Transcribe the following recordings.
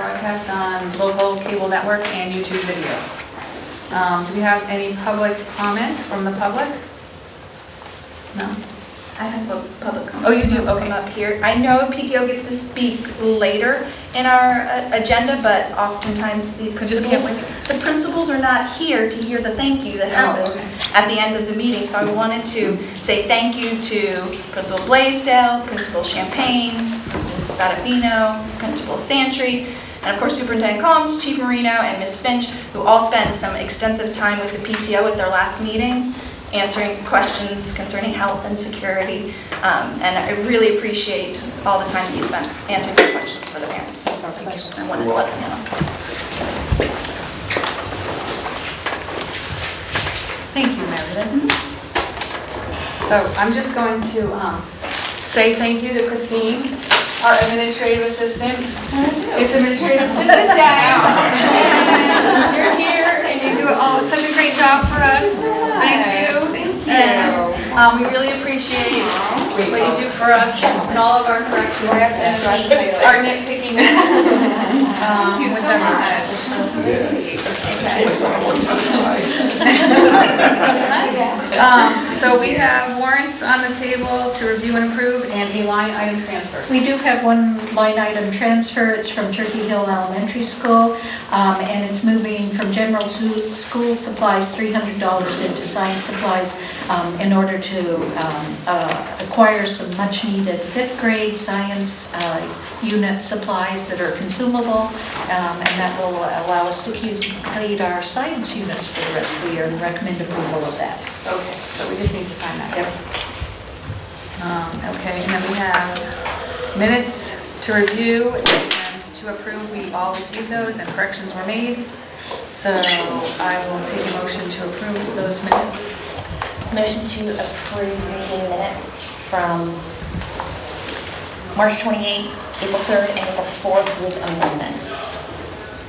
broadcast on local cable network and YouTube video. Do we have any public comment from the public? No? I have a public comment. Oh, you do? Okay. Up here. I know PTO gets to speak later in our agenda, but oftentimes Just can't wait. the principals are not here to hear the thank you that happens okay. at the end of the meeting. So I wanted to say thank you to Principal Blaisdell, Principal Champagne, Principal Spadafino, Principal Santry, and of course Superintendent Combs, Chief Marino, and Ms. Finch, who all spent some extensive time with the PTO at their last meeting, answering questions concerning health and security, and I really appreciate all the time that you spent answering the questions for the parents. So thank you. I wanted to let them know. Thank you, Meredith. So I'm just going to say thank you to Christine, our administrative assistant. It's administrative assistant down. You're here and you do such a great job for us. Thank you. And we really appreciate what you do for us and all of our corrections and our nitpicking with So we have warrants on the table to review and approve and a line item transfer. We do have one line item transfer. It's from Turkey Hill Elementary School, and it's moving from general school supplies $300 into science supplies in order to acquire some much-needed fifth grade science unit supplies that are consumable, and that will allow us to complete our science units for the rest of the year and recommend approval of that. Okay, so we just need to sign that. Yep. Okay, and then we have minutes to review and to approve. We all received those and corrections were made. So I will take a motion to approve those minutes. Motion to approve meeting minutes from March 28th, April 3rd, and April 4th with amendments.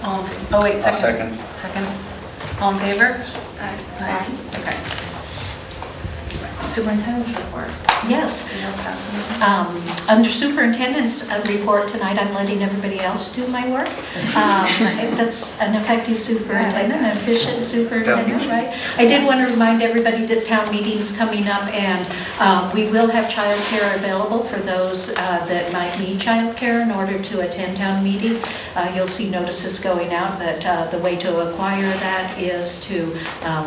Oh, wait, I'll second. Second. All in favor? Aye. Okay. Superintendent's report. Yes. Under superintendent's report tonight, I'm letting everybody else do my work. That's an effective superintendent, an efficient superintendent, right? I did want to remind everybody that town meeting is coming up, and we will have child care available for those that might need child care in order to attend town meeting. You'll see notices going out, but the way to acquire that is to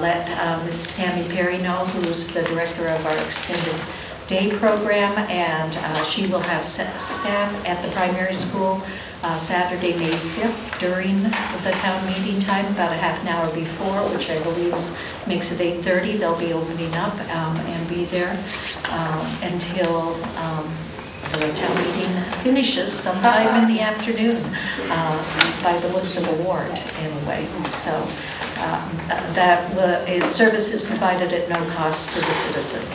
let Mrs. Tammy Perry know, who's the director of our extended day program, and she will have staff at the primary school Saturday, May 5th during the town meeting time, about a half an hour before, which I believe makes it 8:30. They'll be opening up and be there until the town meeting finishes sometime in the afternoon, by the looks of the warrant anyway. So that service is provided at no cost to the citizens.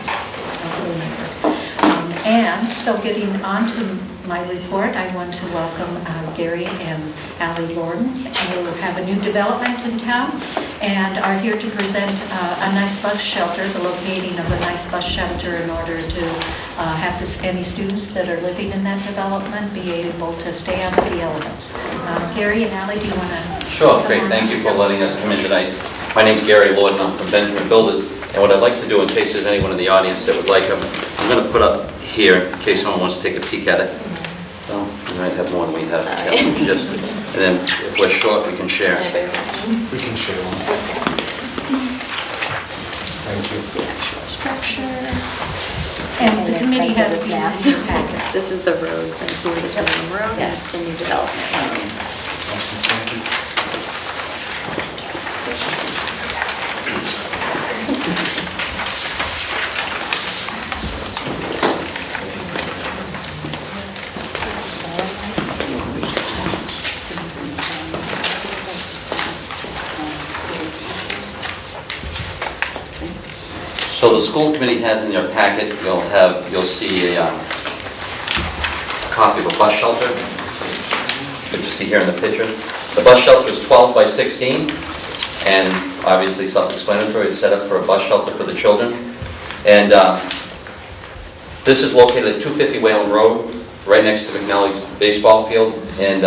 And so getting on to my report, I want to welcome Gary and Allie Lorden, who have a new development in town and are here to present a nice bus shelter, the locating of a nice bus shelter in order to have any students that are living in that development be able to stay out of the elements. Gary and Allie, do you want to... Sure, great. Thank you for letting us come in tonight. My name is Gary Lorden. I'm from Benjamin Builders. And what I'd like to do, in case there's anyone in the audience that would like them, I'm going to put up here in case someone wants to take a peek at it. So we might have more than we have. Just, and then if we're short, we can share. We can share one. Thank you. Structure. And the committee has these in your packet. This is the road, and here is the main road, and it's the new development. Awesome, thank you. So the school committee has in their packet, you'll see a copy of a bus shelter, which you see here in the picture. The bus shelter is 12 by 16, and obviously self-explanatory. It's set up for a bus shelter for the children. And this is located at 250 Whalen Road, right next to McNally's baseball field. And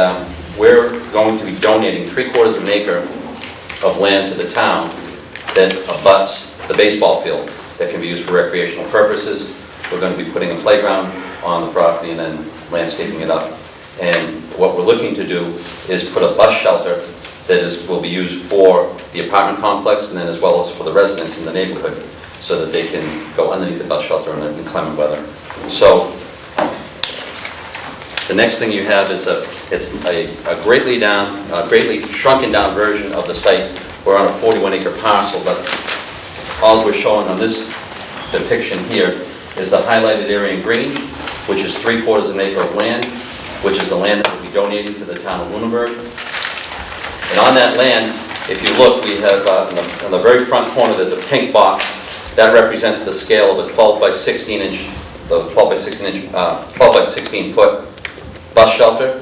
we're going to be donating 3/4 of an acre of land to the town that abuts the baseball field that can be used for recreational purposes. We're going to be putting a playground on the property and then landscaping it up. And what we're looking to do is put a bus shelter that will be used for the apartment complex and then as well as for the residents in the neighborhood so that they can go underneath the bus shelter in inclement weather. So the next thing you have is it's a greatly shrunken down version of the site. We're on a 41-acre parcel, but all we're showing on this depiction here is the highlighted area in green, which is 3/4 of an acre of land, which is the land that will be donated to the town of Lunenburg. And on that land, if you look, we have on the very front corner, there's a pink box. That represents the scale of a 12 by 16 foot bus shelter.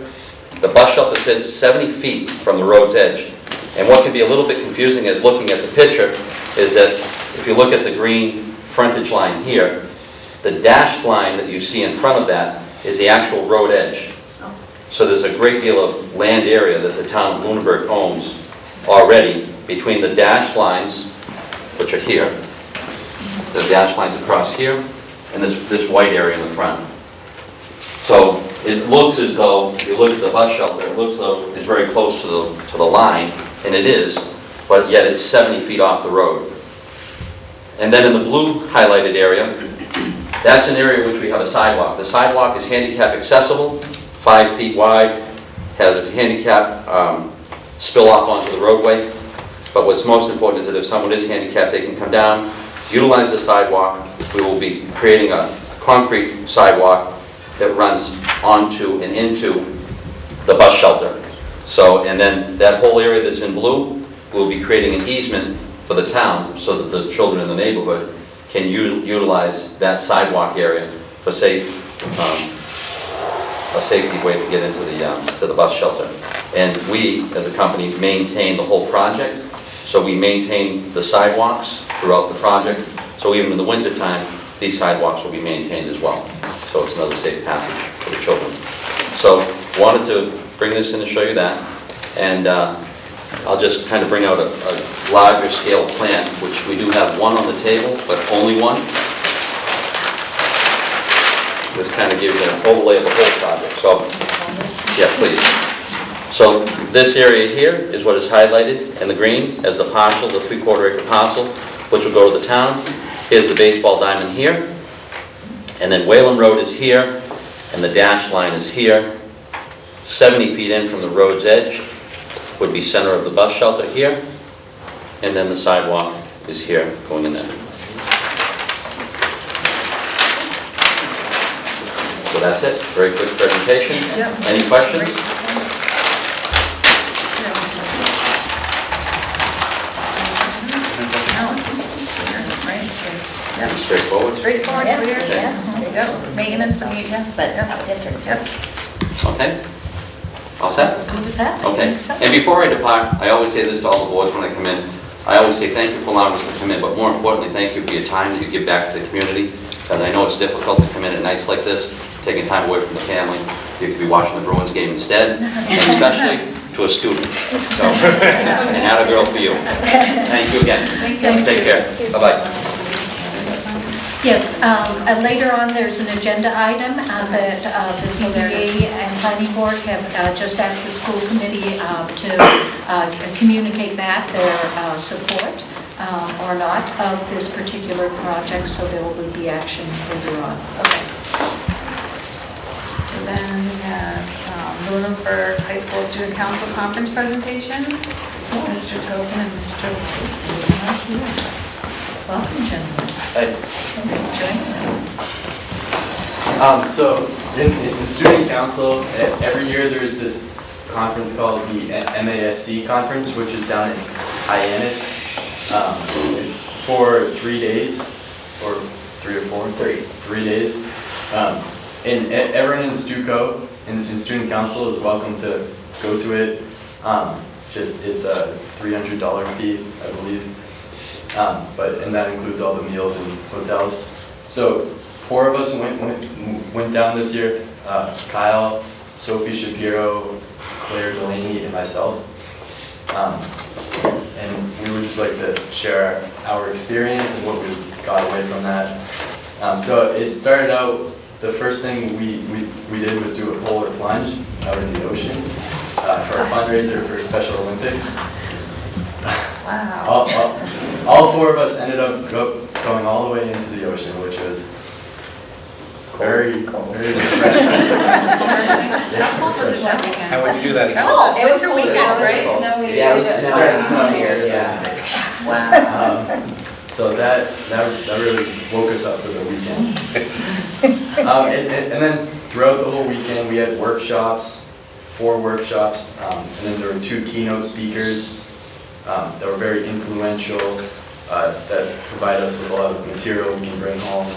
The bus shelter sits 70 feet from the road's edge. And what can be a little bit confusing as looking at the picture is that if you look at the green frontage line here, the dashed line that you see in front of that is the actual road edge. So there's a great deal of land area that the town of Lunenburg owns already between the dashed lines, which are here, the dashed lines across here, and this white area in the front. So it looks as though, if you look at the bus shelter, it looks as though it's very close to the line, and it is, but yet it's 70 feet off the road. And then in the blue highlighted area, that's an area in which we have a sidewalk. The sidewalk is handicap accessible, 5 feet wide, has a handicap spill off onto the roadway. But what's most important is that if someone is handicapped, they can come down, utilize the sidewalk. We will be creating a concrete sidewalk that runs onto and into the bus shelter. So, and then that whole area that's in blue, we'll be creating an easement for the town so that the children in the neighborhood can utilize that sidewalk area for a safety way to get into the bus shelter. And we, as a company, maintain the whole project. So we maintain the sidewalks throughout the project. So even in the wintertime, these sidewalks will be maintained as well. So it's another safe passage for the children. So wanted to bring this in to show you that. And I'll just kind of bring out a larger scale plan, which we do have one on the table, but only one. This kind of gives you an overlay of the whole project. So, yeah, please. So this area here is what is highlighted in the green as the parcel, the 3/4 acre parcel, which will go to the town. Here's the baseball diamond here. And then Whalen Road is here, and the dashed line is here. 70 feet in from the road's edge would be center of the bus shelter here, and then the sidewalk is here going in there. So that's it. Very quick presentation. Yep. Any questions? Pretty straightforward. Straightforward, Yeah, clear. yeah. Yep. Maintenance, But Yep. that's right. Yep. Okay. All set? Who's that? Okay. And before I depart, I always say this to all the boards when I come in. I always say thank you for allowing us to come in, but more importantly, thank you for your time that you give back to the community. Because I know it's difficult to come in at nights like this, taking time away from the family. You could be watching the Bruins game instead, and especially to a student. So, and atta girl for you. Thank you again. Take care. Bye-bye. Yes, later on, there's an agenda item that the ZBA and Planning Board have just asked the school committee to communicate back their support or not of this particular project, so there will be action later on. Okay. So then we have Lunenburg High School Student Council Conference presentation. Mr. Tobin and Mr. Lee. Welcome, gentlemen. Hi. Thanks for joining us. So in student council, every year there's this conference called the MASC conference, which is down in Hyannis. It's for 3 days, or 3 or 4? 3 days. And everyone in StuCo and student council is welcome to go to it. It's a $300 fee, I believe. And that includes all the meals and hotels. So 4 of us went down this year. Kyle, Sophie Shapiro, Claire Delaney, and myself. And we would just like to share our experience and what we got away from that. So it started out, the first thing we did was do a polar plunge out in the ocean for a fundraiser for Special Olympics. Wow. All four of us ended up going all the way into the ocean, which was very refreshing. How cold was it that weekend? How would you do that again? Oh, it was winter weekend, right? Snowy. Yeah, it was snow here, yeah. Wow. So that really woke us up for the weekend. And then throughout the whole weekend, we had workshops, 4 workshops, and then there were 2 keynote speakers that were very influential, that provide us with a lot of material we can bring home.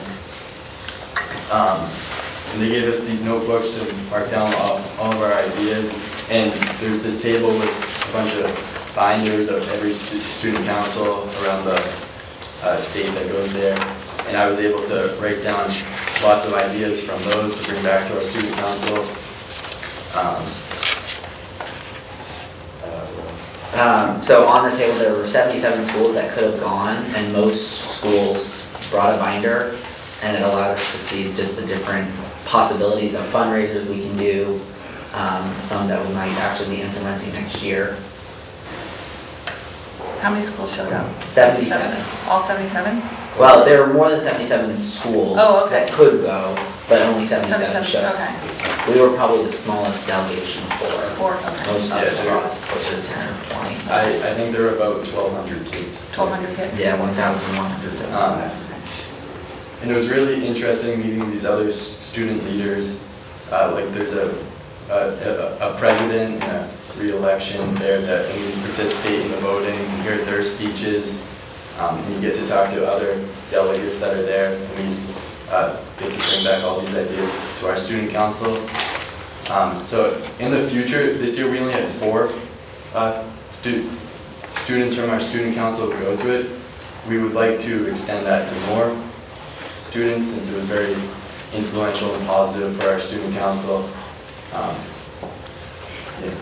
And they gave us these notebooks to mark down all of our ideas. And there's this table with a bunch of binders of every student council around the state that goes there. And I was able to write down lots of ideas from those to bring back to our student council. So on the table, there were 77 schools that could have gone, and most schools brought a binder, and it allowed us to see just the different possibilities of fundraisers we can do, some that we might actually be implementing next year. How many schools showed up? 77. All 77? Well, there were more than 77 schools Oh, okay. that could go, but only 77 showed up. Okay. We were probably the smallest delegation for 4, okay. most of Yeah, them, sure. closer to 10 or 20. I think there were about 1,200 kids. 1,200 kids? Yeah, 1,175. And it was really interesting meeting these other student leaders. Like there's a president and a re-election there that and we participate in the voting and hear their speeches. And you get to talk to other delegates that are there. And we get to bring back all these ideas to our student council. So in the future, this year we only had 4 students from our student council who go to it. We would like to extend that to more students since it was very influential and positive for our student council. Yeah.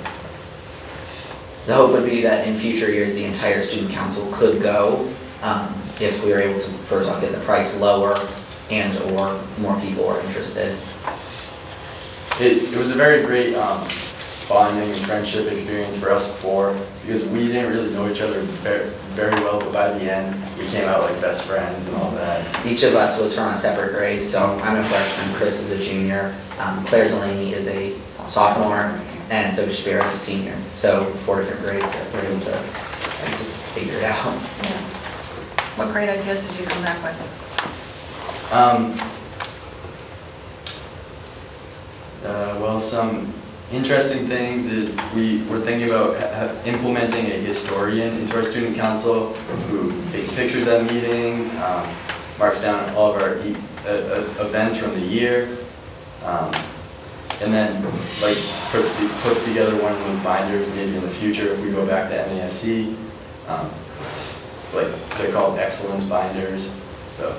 The hope would be that in future years, the entire student council could go if we were able to, first off, get the price lower and or more people are interested. It was a very great bonding and friendship experience for us 4 because we didn't really know each other very well, but by the end, we came out like best friends and all that. Each of us was from a separate grade, so I'm a freshman, Chris is a junior, Claire Delaney is a sophomore, and Sophie Shapiro is a senior. So 4 different grades that we're able to just figure it out. What great ideas did you come back with? Well, some interesting things is we were thinking about implementing a historian into our student council who takes pictures at meetings, marks down all of our events from the year, and then like puts together one of those binders maybe in the future if we go back to MASC. Like they're called excellence binders, so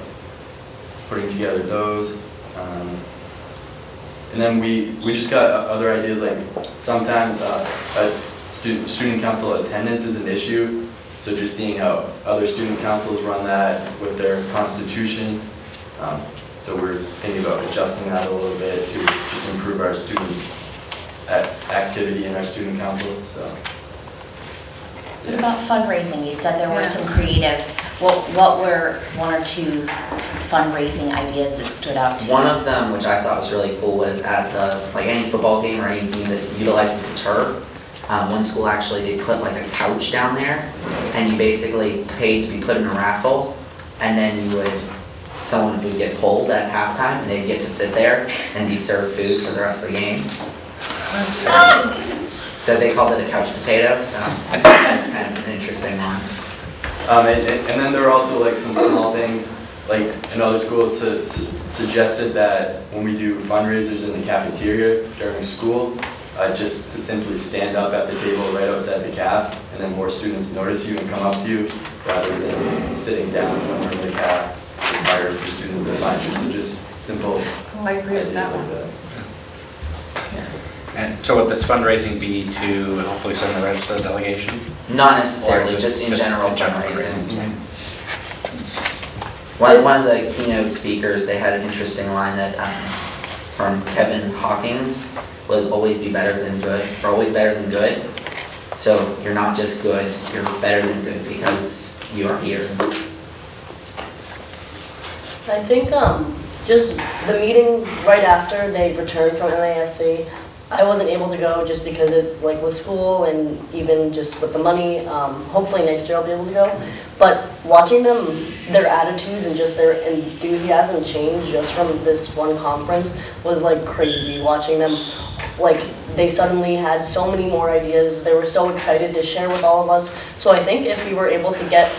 putting together those. And then we just got other ideas, like sometimes student council attendance is an issue, so just seeing how other student councils run that with their constitution. So we're thinking about adjusting that a little bit to just improve our student activity in our student council. So. What about fundraising? You said there were Yeah. some creative, what were 1 or 2 fundraising ideas that stood out to you? One of them, which I thought was really cool, was at like any football game or anything that utilizes the turf. One school actually, they put like a couch down there, and you basically paid to be put in a raffle, and then someone would get pulled at halftime, and they'd get to sit there and be served food for the rest of the game. So they called it a couch potato. So that's kind of an interesting one. And then there were also like some small things, like another school suggested that when we do fundraisers in the cafeteria during school, just to simply stand up at the table right outside the caf, and then more students notice you and come up to you, rather than sitting down somewhere in the caf. It's harder for students to find you, so just simple Oh, I agree with ideas that like one. that. And so would this fundraising be to hopefully send the rest of the delegation? Not Or necessarily, is it just in general general fundraising. fundraising? One of the keynote speakers, they had an interesting line that from Kevin Hawkins was always be better than good, or always better than good. So you're not just good, you're better than good because you are here. I think just the meeting right after they returned from MASC, I wasn't able to go just because it, like with school and even just with the money. Hopefully next year I'll be able to go. But watching them, their attitudes and just their enthusiasm change just from this one conference was like crazy. Watching them, like they suddenly had so many more ideas. They were so excited to share with all of us. So I think if we were able to get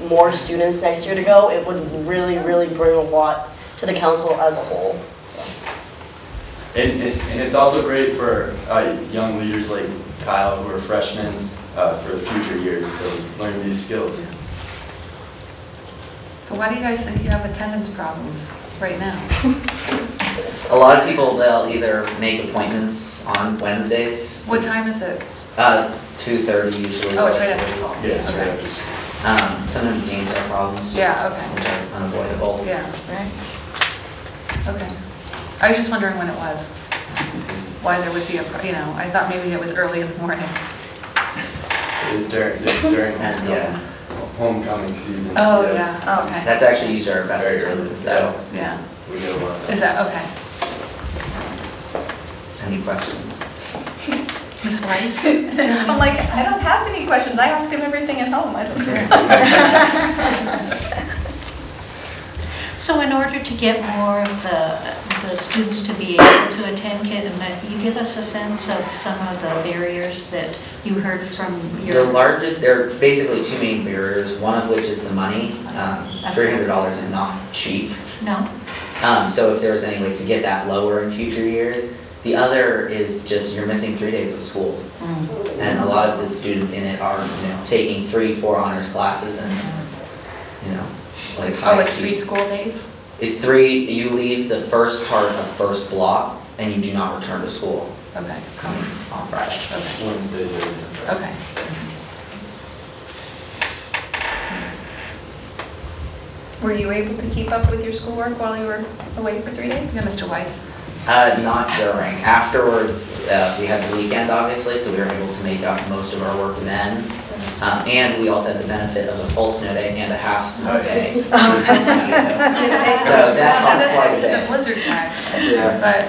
more students next year to go, it would really, really bring a lot to the council as a whole. And it's also great for young leaders like Kyle, who are freshmen, for the future years to learn these skills. So why do you guys think you have attendance problems right now? A lot of people, they'll either make appointments on Wednesdays. What time is it? 2:30 usually. Oh, it's right after school. Yeah, it's Okay. right after school. Sometimes games have problems. Yeah, okay. Which are unavoidable. Yeah, right. Okay. I was just wondering when it was, why there would be a, I thought maybe it was early in the morning. It is during And, yeah. homecoming season. Oh, yeah, oh, okay. That's actually usually our better attendance, though. Yeah. We get a lot of Is that, okay. Any questions? Ms. Weiss? I'm like, I don't have any questions. I ask him everything at home. I don't care. So in order to get more of the students to be able to attend, can you give us a sense of some of the barriers that you heard from your... There are basically two main barriers, one of which is the money. $300 is not cheap. No? So if there was any way to get that lower in future years. The other is just you're missing 3 days of school. And a lot of the students in it are taking 3-4 honors classes and, like Oh, high it's 3 speed. school days? It's 3, you leave the first part of first block and you do not return to school Okay. coming on Friday. Okay. Wednesday, Thursday. Okay. Were you able to keep up with your schoolwork while you were away for 3 days? Yeah, Mr. Weiss? Not during. Afterwards, we had the weekend, obviously, so we were able to make up most of our work then. And we also had the benefit of a full snow day and a half snow day. So that helped quite a It's bit. a blizzard time. Yeah. But,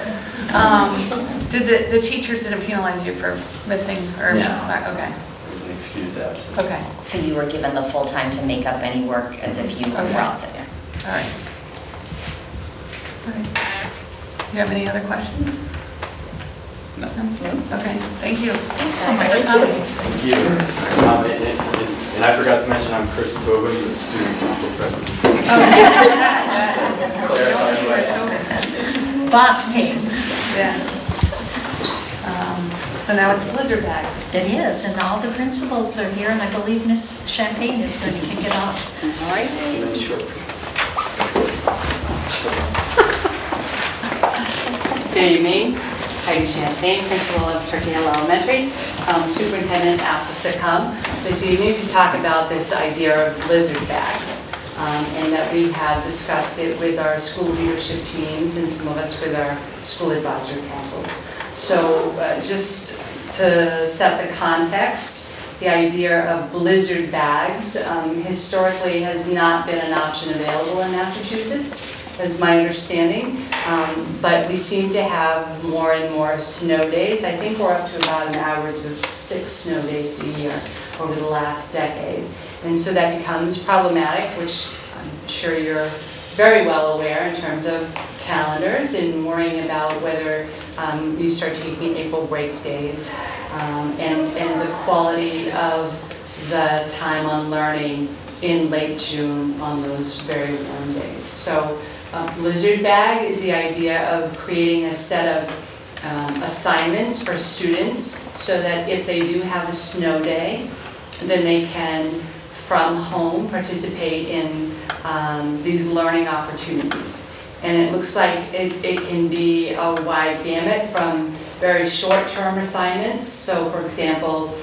did the teachers didn't penalize you for missing or... No. Okay, There's an excused absence. okay, So you were given the full time to make up any work as if you Okay. were off it. all right. All right. Do you have any other questions? No. Okay, thank you. Thanks so much for coming. Thank you. And I forgot to mention, I'm Chris Tobin, the student council president. Boss name. Yeah. So now it's blizzard bag. It is, and all the principals are here, and I believe Ms. Champagne is going to kick it off. All right. Good evening. Heidi Champagne, principal of Turkey Hill Elementary. Superintendent asked us to come this evening to talk about this idea of blizzard bags, and that we have discussed it with our school leadership teams and some of us with our school advisory councils. So just to set the context, the idea of blizzard bags historically has not been an option available in Massachusetts. That's my understanding, but we seem to have more and more snow days. I think we're up to about an average of 6 snow days a year over the last decade. And so that becomes problematic, which I'm sure you're very well aware in terms of calendars and worrying about whether you start taking April break days and the quality of the time on learning in late June on those very warm days. So blizzard bag is the idea of creating a set of assignments for students so that if they do have a snow day, then they can, from home, participate in these learning opportunities. And it looks like it can be a wide gamut from very short-term assignments. So for example,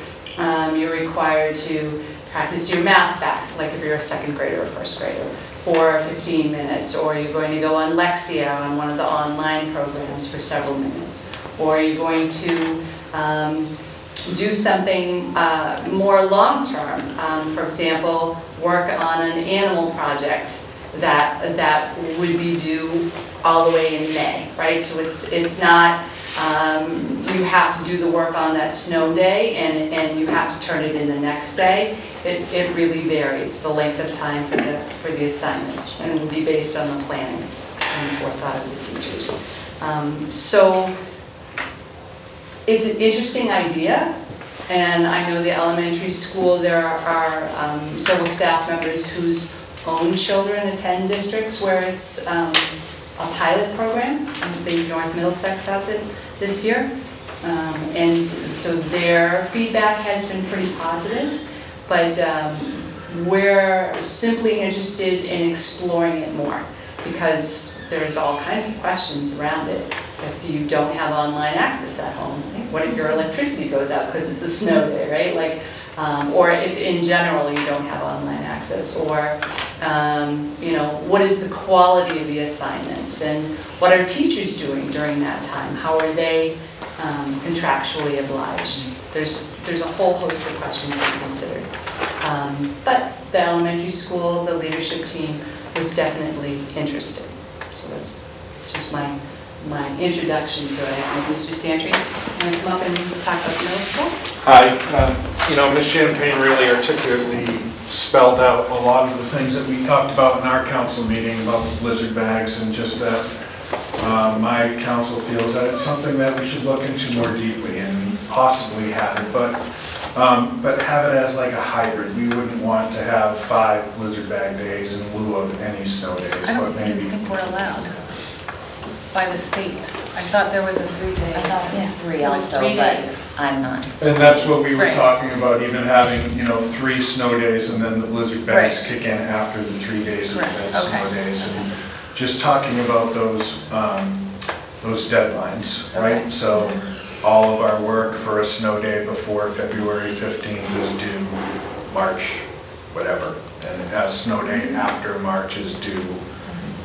you're required to practice your math facts, like if you're a second grader or first grader, for 15 minutes, or you're going to go on Lexia on one of the online programs for several minutes, or you're going to do something more long-term. For example, work on an animal project that would be due all the way in May, right? So it's not you have to do the work on that snow day and you have to turn it in the next day. It really varies, the length of time for the assignments, and will be based on the planning and forethought of the teachers. So it's an interesting idea, and I know the elementary school, there are several staff members whose own children attend districts where it's a pilot program. I think North Middlesex has it this year. And so their feedback has been pretty positive, but we're simply interested in exploring it more because there's all kinds of questions around it. If you don't have online access at home, what if your electricity goes out because it's a snow day, right? Like, or if in general you don't have online access, or you know, what is the quality of the assignments, and what are teachers doing during that time? How are they contractually obliged? There's a whole host of questions to consider. But the elementary school, the leadership team was definitely interested. So that's just my introduction to it. Mr. Santry, want to come up and talk about the middle school? Hi. You know, Ms. Champagne really articulately spelled out a lot of the things that we talked about in our council meeting about the blizzard bags, and just that my council feels that it's something that we should look into more deeply and possibly have it, but have it as like a hybrid. We wouldn't want to have 5 blizzard bag days in lieu of any snow days, I but don't maybe... think we're allowed by the state. I thought there was a 3-day. I thought it was 3 It was also, 3 but days. I'm not. And that's what we were Right. talking about, even having, you know, 3 snow days and then the blizzard bags Right. kick in after the 3 days of Right. the Okay. snow days. And just talking about those deadlines, right? Okay. So all of our work for a snow day before February 15th is due March, whatever. And a snow day after March is due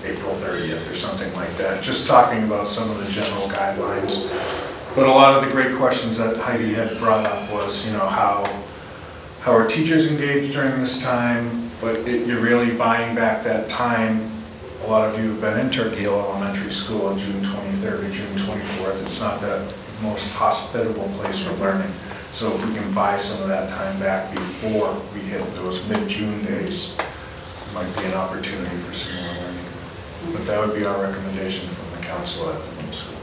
April 30th or something like that. Just talking about some of the general guidelines. But a lot of the great questions that Heidi had brought up was, you know, how are teachers engaged during this time, but you're really buying back that time. A lot of you have been in Turkey Hill Elementary School on June 23rd or June 24th. It's not the most hospitable place for learning. So if we can buy some of that time back before we hit those mid-June days, it might be an opportunity for some more learning. But that would be our recommendation from the council at the middle school.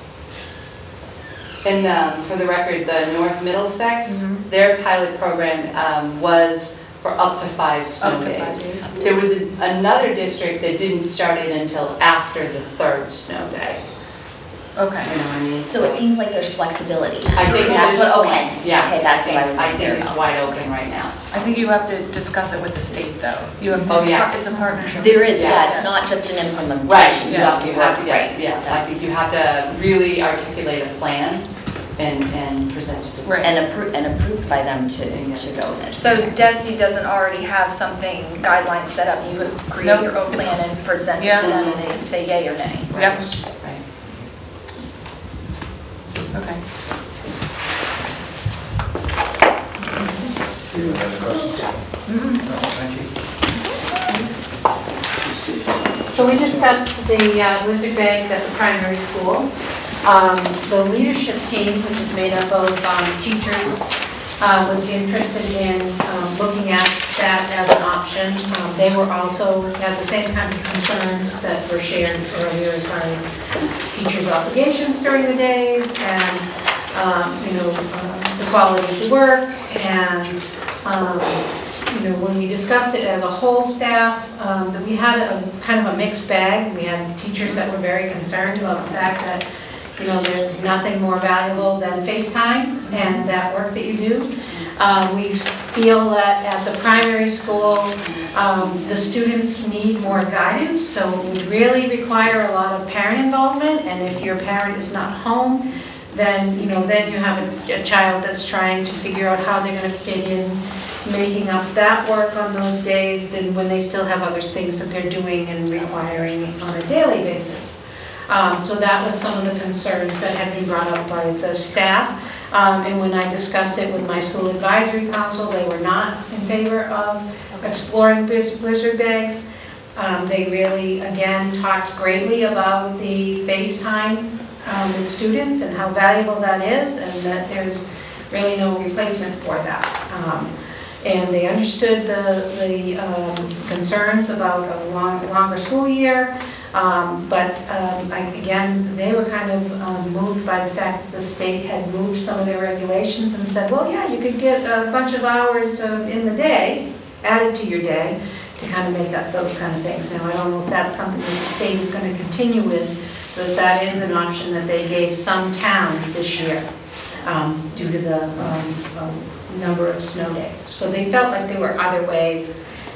And for the record, the North Middlesex, Mhm. their pilot program was for up to 5 snow Up to 5 days. days. There was another district that didn't start it until after the 3rd snow day. Okay. You know what I mean? So it seems like there's flexibility. I think That's at what, this okay. point, yeah. Okay, that's what I was I think clear it's about. wide open right now. I think you have to discuss it with the state, though. You have Oh, yeah. It's a partnership. There is, Yeah. yeah, it's not just an implementation. Right, You have to work, get, right. yeah, I think you have to really articulate a plan and present it to them. Right. And approved by them to go with. So DESI doesn't already have something, guidelines set up, you would create Nope. your own plan and present it Yeah. to them, and they say yay or nay? Yep. Right. Okay. Any other questions? No, thank you. So we discussed the blizzard bags at the primary school. The leadership team, which is made up of teachers, was interested in looking at that as an option. They were also had the same kind of concerns that were shared earlier as far as teachers' obligations during the days and the quality of the work. And when we discussed it as a whole staff, we had a kind of a mixed bag. We had teachers that were very concerned about the fact that there's nothing more valuable than FaceTime and that work that you do. We feel that at the primary school, the students need more guidance, so it would really require a lot of parent involvement, and if your parent is not home, then, then you have a child that's trying to figure out how they're going to fit in, making up that work on those days, then when they still have other things that they're doing and requiring on a daily basis. So that was some of the concerns that had been brought up by the staff. And when I discussed it with my school advisory council, they were not in favor of exploring blizzard bags. They really, again, talked greatly about the FaceTime with students and how valuable that is, and that there's really no replacement for that. And they understood the concerns about a longer school year, but again, they were kind of moved by the fact that the state had moved some of their regulations and said, well, yeah, you could get a bunch of hours in the day added to your day to kind of make up those kind of things. Now, I don't know if that's something that the state is going to continue with, but that is an option that they gave some towns this year due to the number of snow days. So they felt like there were other ways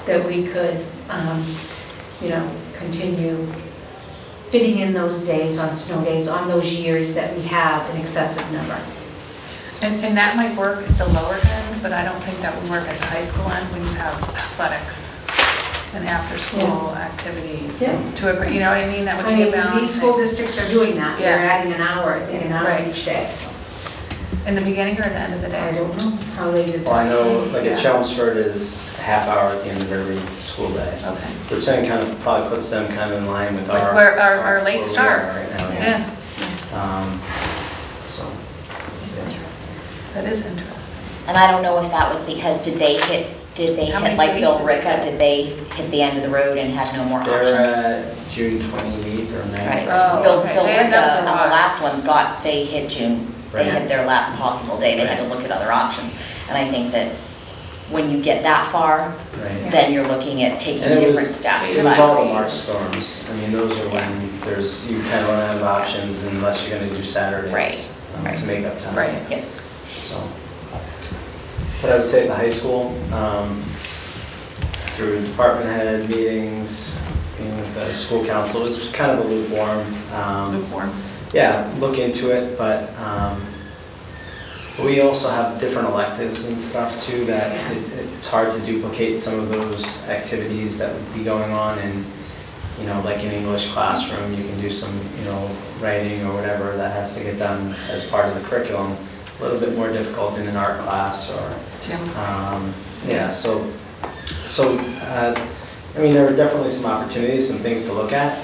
that we could, continue fitting in those days on snow days on those years that we have an excessive number. And that might work at the lower end, but I don't think that would work at the high school end when you have athletics and after-school activity. Yeah. You know what I mean? That would be a balance. These school districts are doing that. They're Yeah. adding an hour each day. So. In the beginning or at the end of the day? I don't know how they did that. Well, I know, like Yeah. at Chelmsford is a half hour at the end of every school day. Okay. Which then kind of probably puts them kind of in line with With our... where our late where we start. are right now, Yeah. So, yeah. That is interesting. And I don't know if that was because did they How many hit like days Bill did they Ricka, get? did they hit the end of the road and had no more They're options? at June 28th or 9th. Right. Oh, Bill okay. Bill They had Ricka, nothing on the wrong. last ones they hit June. They Right. hit their last possible day. They had to Right. look at other options. And I think that when you get that far, Right. then you're looking at taking And different steps. it was But- all the March storms. I mean, those are when you kind of run out of options unless you're going to do Saturdays. Right. To make up time. Right. Yep. So, but I would say at the high school, through department head meetings, being with the school council, it was kind of a lukewarm. Lukewarm. Yeah, look into it, but we also have different electives and stuff too, that it's hard to duplicate some of those activities that would be going on in, like an English classroom, you can do some, writing or whatever that has to get done as part of the curriculum. A little bit more difficult in an art class or, Gym. yeah, so, I mean, there are definitely some opportunities, some things to look at.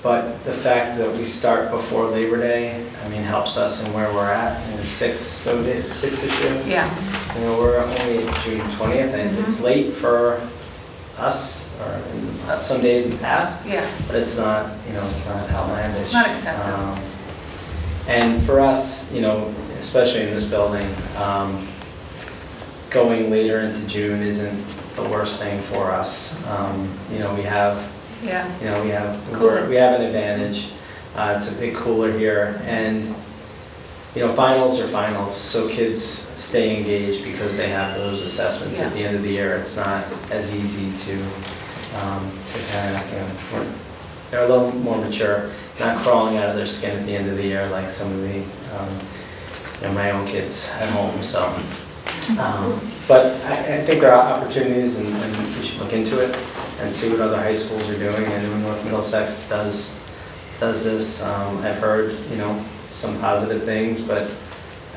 But the fact that we start before Labor Day, helps us in where we're at, in 6-ish years. Yeah. We're only at June 20th, and it's late for us, or some days in the past. Yeah. But it's not, it's not outlandish. It's not excessive. And for us, especially in this building, going later into June isn't the worst thing for us. We have Yeah. Cooler. We have an advantage. It's a bit cooler here, and finals are finals, so kids stay engaged because they have those assessments at the end of the year. It's not as easy to kind of, they're a little more mature, not crawling out of their skin at the end of the year like some of the my own kids at home. So, but I think there are opportunities, and we should look into it and see what other high schools are doing. I know North Middlesex does this. I've heard, some positive things, but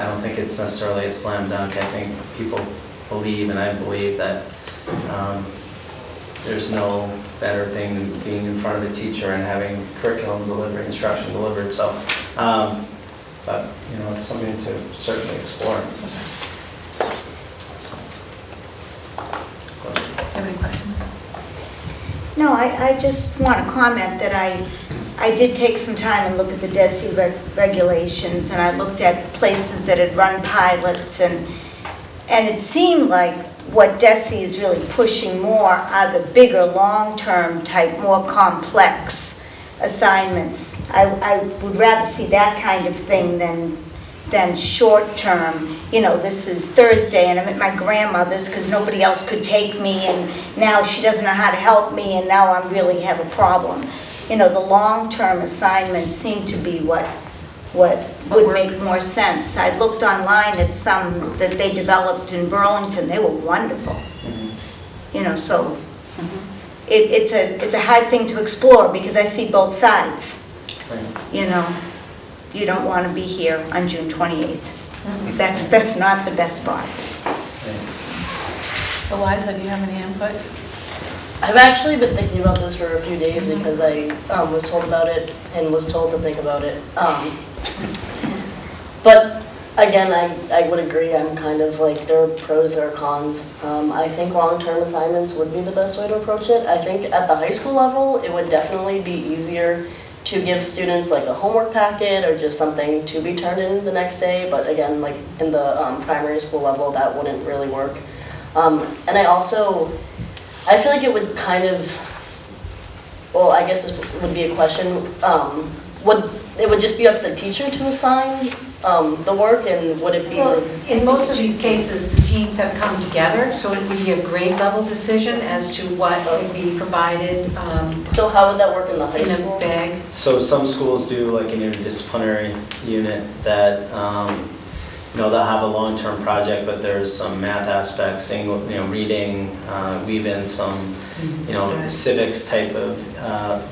I don't think it's necessarily a slam dunk. I think people believe, and I believe, that there's no better thing than being in front of a teacher and having curriculum delivered, instruction delivered. So, but, it's something to certainly explore. Do you have any questions? No, I just want to comment that I did take some time and look at the DESI regulations, and I looked at places that had run pilots, and it seemed like what DESI is really pushing more are the bigger, long-term type, more complex assignments. I would rather see that kind of thing than short-term. This is Thursday and I'm at my grandmother's because nobody else could take me, and now she doesn't know how to help me, and now I really have a problem. the long-term assignments seem to be what would make more sense. I looked online at some that they developed in Burlington. They were wonderful. So it's a hard thing to explore because I see both sides. You don't want to be here on June 28th. That's not the best spot. Eliza, do you have any input? I've actually been thinking about this for a few days because I was told about it and was told to think about it. But again, I would agree. I'm kind of like, there are pros, there are cons. I think long-term assignments would be the best way to approach it. I think at the high school level, it would definitely be easier to give students like a homework packet or just something to be turned in the next day. But again, like in the primary school level, that wouldn't really work. And I feel like it would kind of, well, I guess this would be a question, it would just be up to the teacher to assign the work, and would it be... Well, in most of these cases, the teams have come together, so it would be a grade level decision as to what would be provided So how would that work in the high in school? a bag. So some schools do like an interdisciplinary unit that, they'll have a long-term project, but there's some math aspects, reading, weave in some, civics type of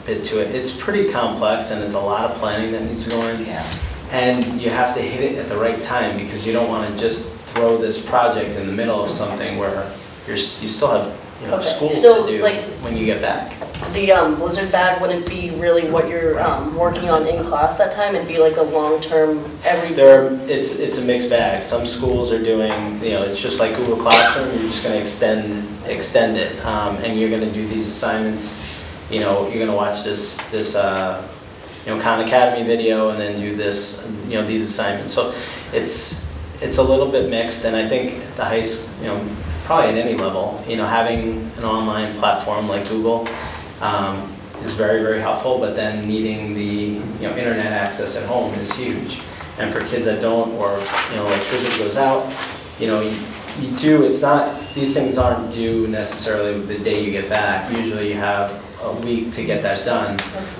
bit to it. It's pretty complex, and it's a lot of planning that needs to go in. Yeah. And you have to hit it at the right time, because you don't want to just throw this project in the middle of something where you still have Okay. school So, to do like, when you get back. The Blizzard bag wouldn't be really what you're working on in class that time. It'd be like a long-term It's a mixed bag. Some schools are doing, it's just like Google Classroom. You're just going to extend it, and you're going to do these assignments. You're going to watch this Khan Academy video and then do this, these assignments. So it's a little bit mixed, and I think the high school, probably at any level, having an online platform like Google is very, very helpful, but then needing the internet access at home is huge. And for kids that don't, or electricity goes out, these things aren't due necessarily the day you get back. Usually you have a week to get that done.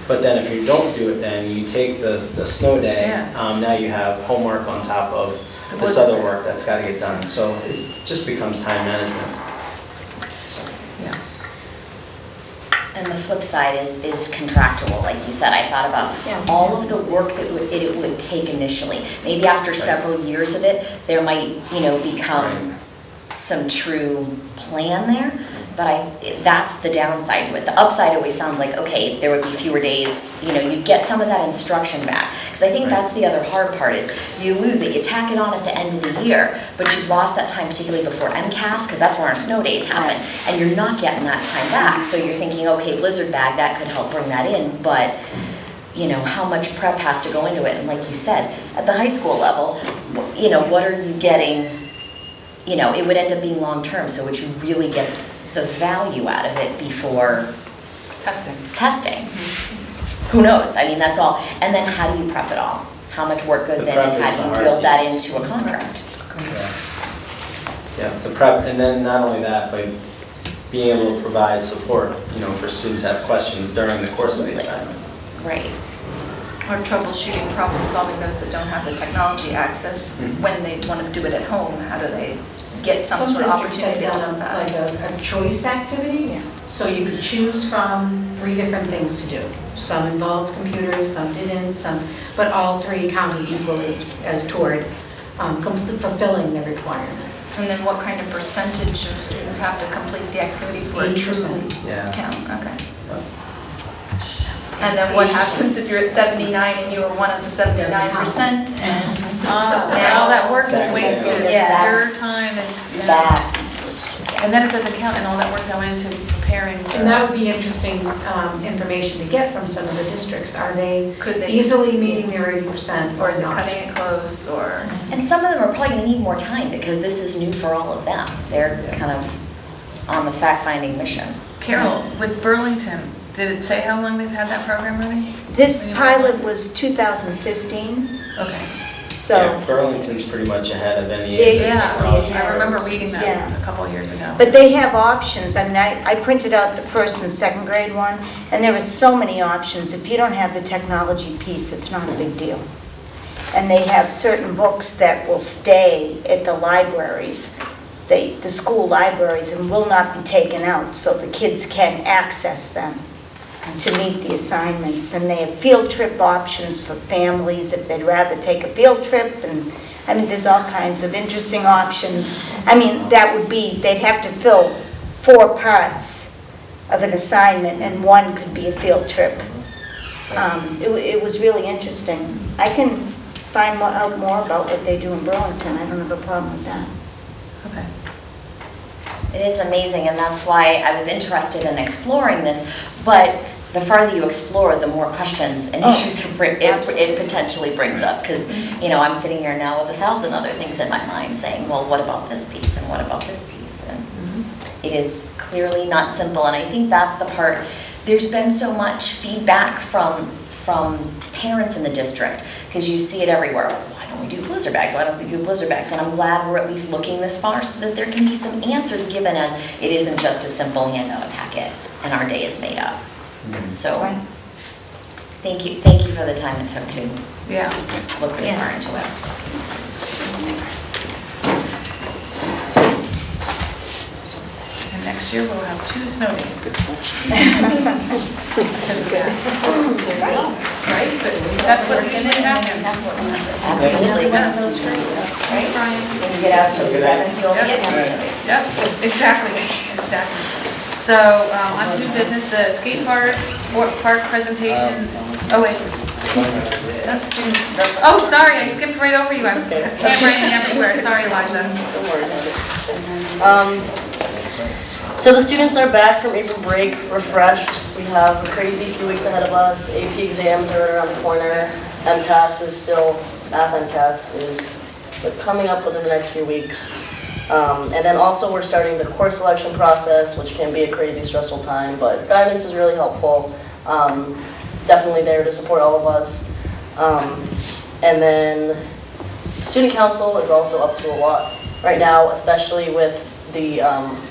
But then if you don't do it, then you take the snow day, now you have homework on top of this other work that's got to get done. So it just becomes time management. And the flip side is contractual, like you said. I thought about all of the work that it would take initially. Maybe after several years of it, there might, become some true plan there. But that's the downside to it. The upside always sounds like, okay, there would be fewer days. You'd get some of that instruction back. Because I think that's the other hard part is you lose it. You tack it on at the end of the year, but you've lost that time, particularly before MCAS, because that's where our snow days happen. And you're not getting that time back. So you're thinking, okay, Blizzard bag, that could help bring that in. But how much prep has to go into it? And like you said, at the high school level, what are you getting? It would end up being long-term, so would you really get the value out of it before Testing. Who knows? I mean, that's all. And then how do you prep it all? How much work goes in, and how do you build that into a contract? Yeah, the prep, and then not only that, but being able to provide support, for students that have questions during the course of the assignment. Right. Or troubleshooting, problem solving those that don't have the technology access when they want to do it at home. How do they get some sort of opportunity to do that? Like a choice activity, so you could choose from 3 different things to do. Some involved computers, some didn't, but all 3 counted equally as toward fulfilling the requirement. And then what kind of percentage of students have to complete the activity for a true count? Okay. And then what happens if you're at 79 and you were one of the 79%? And all that work is wasted. Your time is... And then it doesn't count, and all that work that went into preparing. And that would be interesting information to get from some of the districts. Are they easily meeting their 80%? Or is it cutting it close? And some of them are probably going to need more time because this is new for all of them. They're kind of on the fact-finding mission. Carol, with Burlington, did it say how long they've had that program running? This pilot was 2015. Okay. So, Yeah, Burlington's pretty much ahead of any. Yeah, I remember reading that Yeah. a couple of years ago. but they have options. I mean, I printed out the first and second grade one, and there were so many options. If you don't have the technology piece, it's not a big deal. And they have certain books that will stay at the libraries, the school libraries, and will not be taken out, so the kids can access them to meet the assignments. And they have field trip options for families if they'd rather take a field trip. And, I mean, there's all kinds of interesting options. I mean, that would be, they'd have to fill 4 parts of an assignment, and one could be a field trip. It was really interesting. I can find out more about what they do in Burlington. I don't have a problem with that. Okay. It is amazing, and that's why I was interested in exploring this. But the farther you explore, the more questions and issues it potentially brings up. Because, I'm sitting here now with 1,000 other things in my mind saying, well, what about this piece, and what about this piece? And it is clearly not simple, and I think that's the part. There's been so much feedback from parents in the district, because you see it everywhere. Why don't we do blizzard bags? Why don't we do blizzard bags? And I'm glad we're at least looking this far so that there can be some answers given, and it isn't just a simple hand out a packet and our day is made up. So thank you for the time it took to look really far into it. And next year, we'll have 2 snow days. Right? But that's what can happen. Absolutely. Right, Brian? When you get out to the 7th, you'll be at Yep, exactly. So, on to new business, the skate park presentation. Oh, wait. Oh, sorry, I skipped right over you. I'm handwriting everywhere. Sorry, Liza. Don't worry about it. So the students are back from April break, refreshed. We have a crazy few weeks ahead of us. AP exams are right around the corner. MCAS is still, Math MCAS is coming up within the next few weeks. And then also we're starting the course selection process, which can be a crazy stressful time, but guidance is really helpful. Definitely there to support all of us. And then student council is also up to a lot right now, especially with the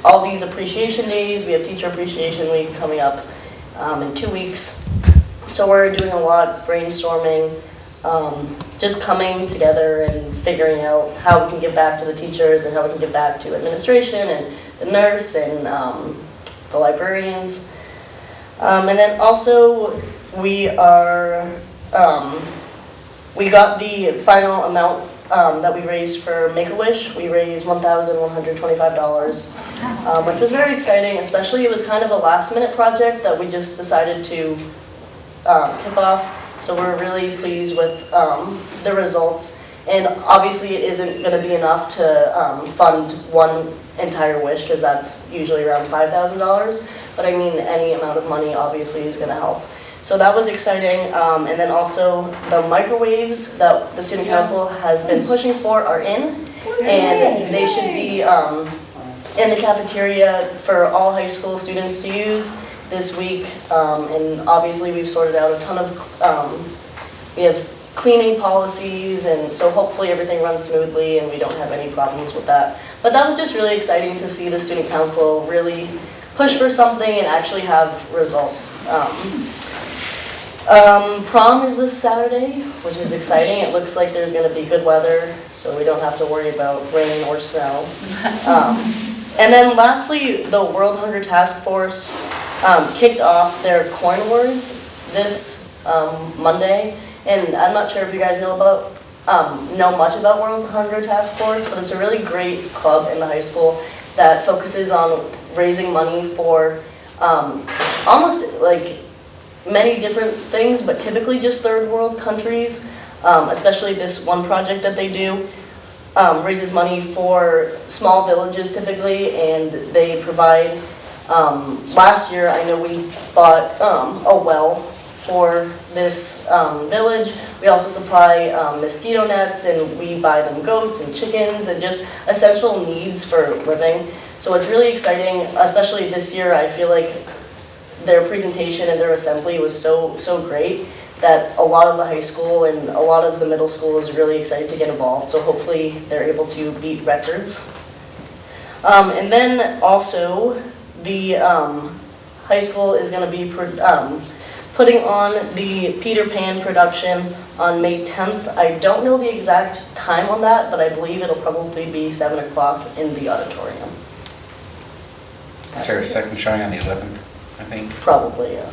all these appreciation days. We have Teacher Appreciation Week coming up in 2 weeks. So we're doing a lot, brainstorming, just coming together and figuring out how we can give back to the teachers and how we can give back to administration and the nurse and the librarians. And then also we got the final amount that we raised for Make-A-Wish. We raised $1,125, which was very exciting, especially it was kind of a last-minute project that we just decided to kick off. So we're really pleased with the results. And obviously it isn't going to be enough to fund one entire wish, because that's usually around $5,000. But I mean, any amount of money obviously is going to help. So that was exciting. And then also the microwaves that the Student Council has been pushing for are in. And they should be in the cafeteria for all high school students to use this week. And obviously we've sorted out a ton of, we have cleaning policies, and so hopefully everything runs smoothly and we don't have any problems with that. But that was just really exciting to see the Student Council really push for something and actually have results. Prom is this Saturday, which is exciting. It looks like there's going to be good weather, so we don't have to worry about rain or snow. And then lastly, the World Hunger Task Force kicked off their Corn Wars this Monday. And I'm not sure if you guys know much about World Hunger Task Force, but it's a really great club in the high school that focuses on raising money for almost like many different things, but typically just third world countries, especially this one project that they do. Raises money for small villages typically, and they provide, last year I know we bought a well for this village. We also supply mosquito nets, and we buy them goats and chickens and just essential needs for living. So it's really exciting, especially this year. I feel like their presentation and their assembly was so great that a lot of the high school and a lot of the middle school is really excited to get involved, so hopefully they're able to beat records. And then also, the high school is going to be putting on the Peter Pan production on May 10th. I don't know the exact time on that, but I believe it'll probably be 7 o'clock in the auditorium. Is there a second showing on the 11th, I think? Probably, yeah.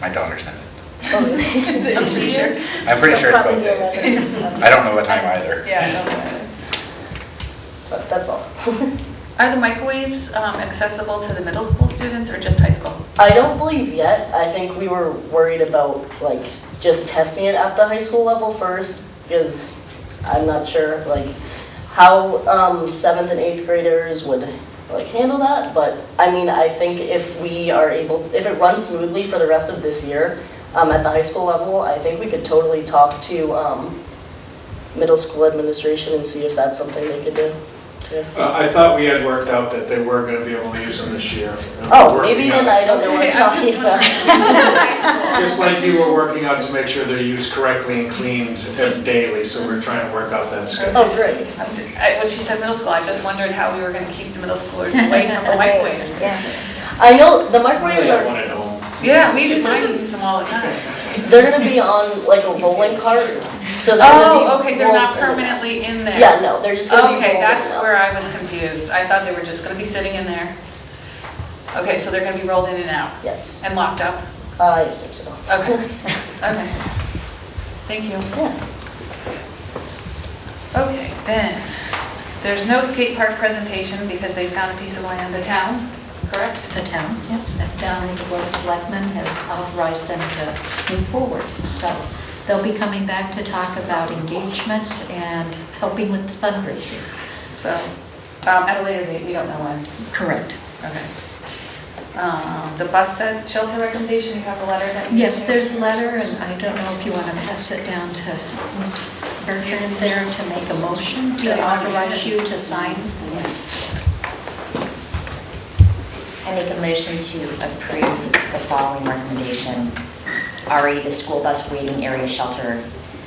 My daughter's in it. Oh, really? I'm pretty sure. I'm pretty sure it's both Probably the days. 11th. I don't know what time either. Yeah, I don't know. But that's all. Are the microwaves accessible to the middle school students or just high school? I don't believe yet. I think we were worried about like just testing it at the high school level first, because I'm not sure like how 7th and 8th graders would like handle that. But I mean, I think if it runs smoothly for the rest of this year at the high school level, I think we could totally talk to middle school administration and see if that's something they could do. I thought we had worked out that they were going to be able to use them this year. Oh, maybe then I don't know what I'm talking about. Just like you were working out to make sure they're used correctly and cleaned daily, so we're trying to work out that schedule. Oh, great. When she said middle school, I just wondered how we were going to keep the middle schoolers away from the microwave. I know the microwaves I are... have one at home. Yeah, we use them all the time. They're going to be on like a rolling cart. So they're gonna be Okay, they're not rolled in and out. permanently in there. Yeah, no, they're just going to be Okay, rolled that's in and out. where I was confused. I thought they were just going to be sitting in there. Okay, so they're going to be rolled in and out Yes. and locked up? I assume so. Okay, okay. Thank you. Yeah. Okay, then, there's no skate park presentation because they found a piece of land, the town, correct? The town, yes, down in the Board of Selectmen has authorized them to move forward. So they'll be coming back to talk about engagement and helping with the fundraising. So, at a later date, we don't know when. Correct. Okay. The bus shelter recommendation, you have a letter that... Yes, there's a letter, and I don't know if you want to pass it down to Ms. Bertrand there to make a motion to authorize you to sign. I make a motion to approve the following recommendation. RE, the school bus waiting area shelter.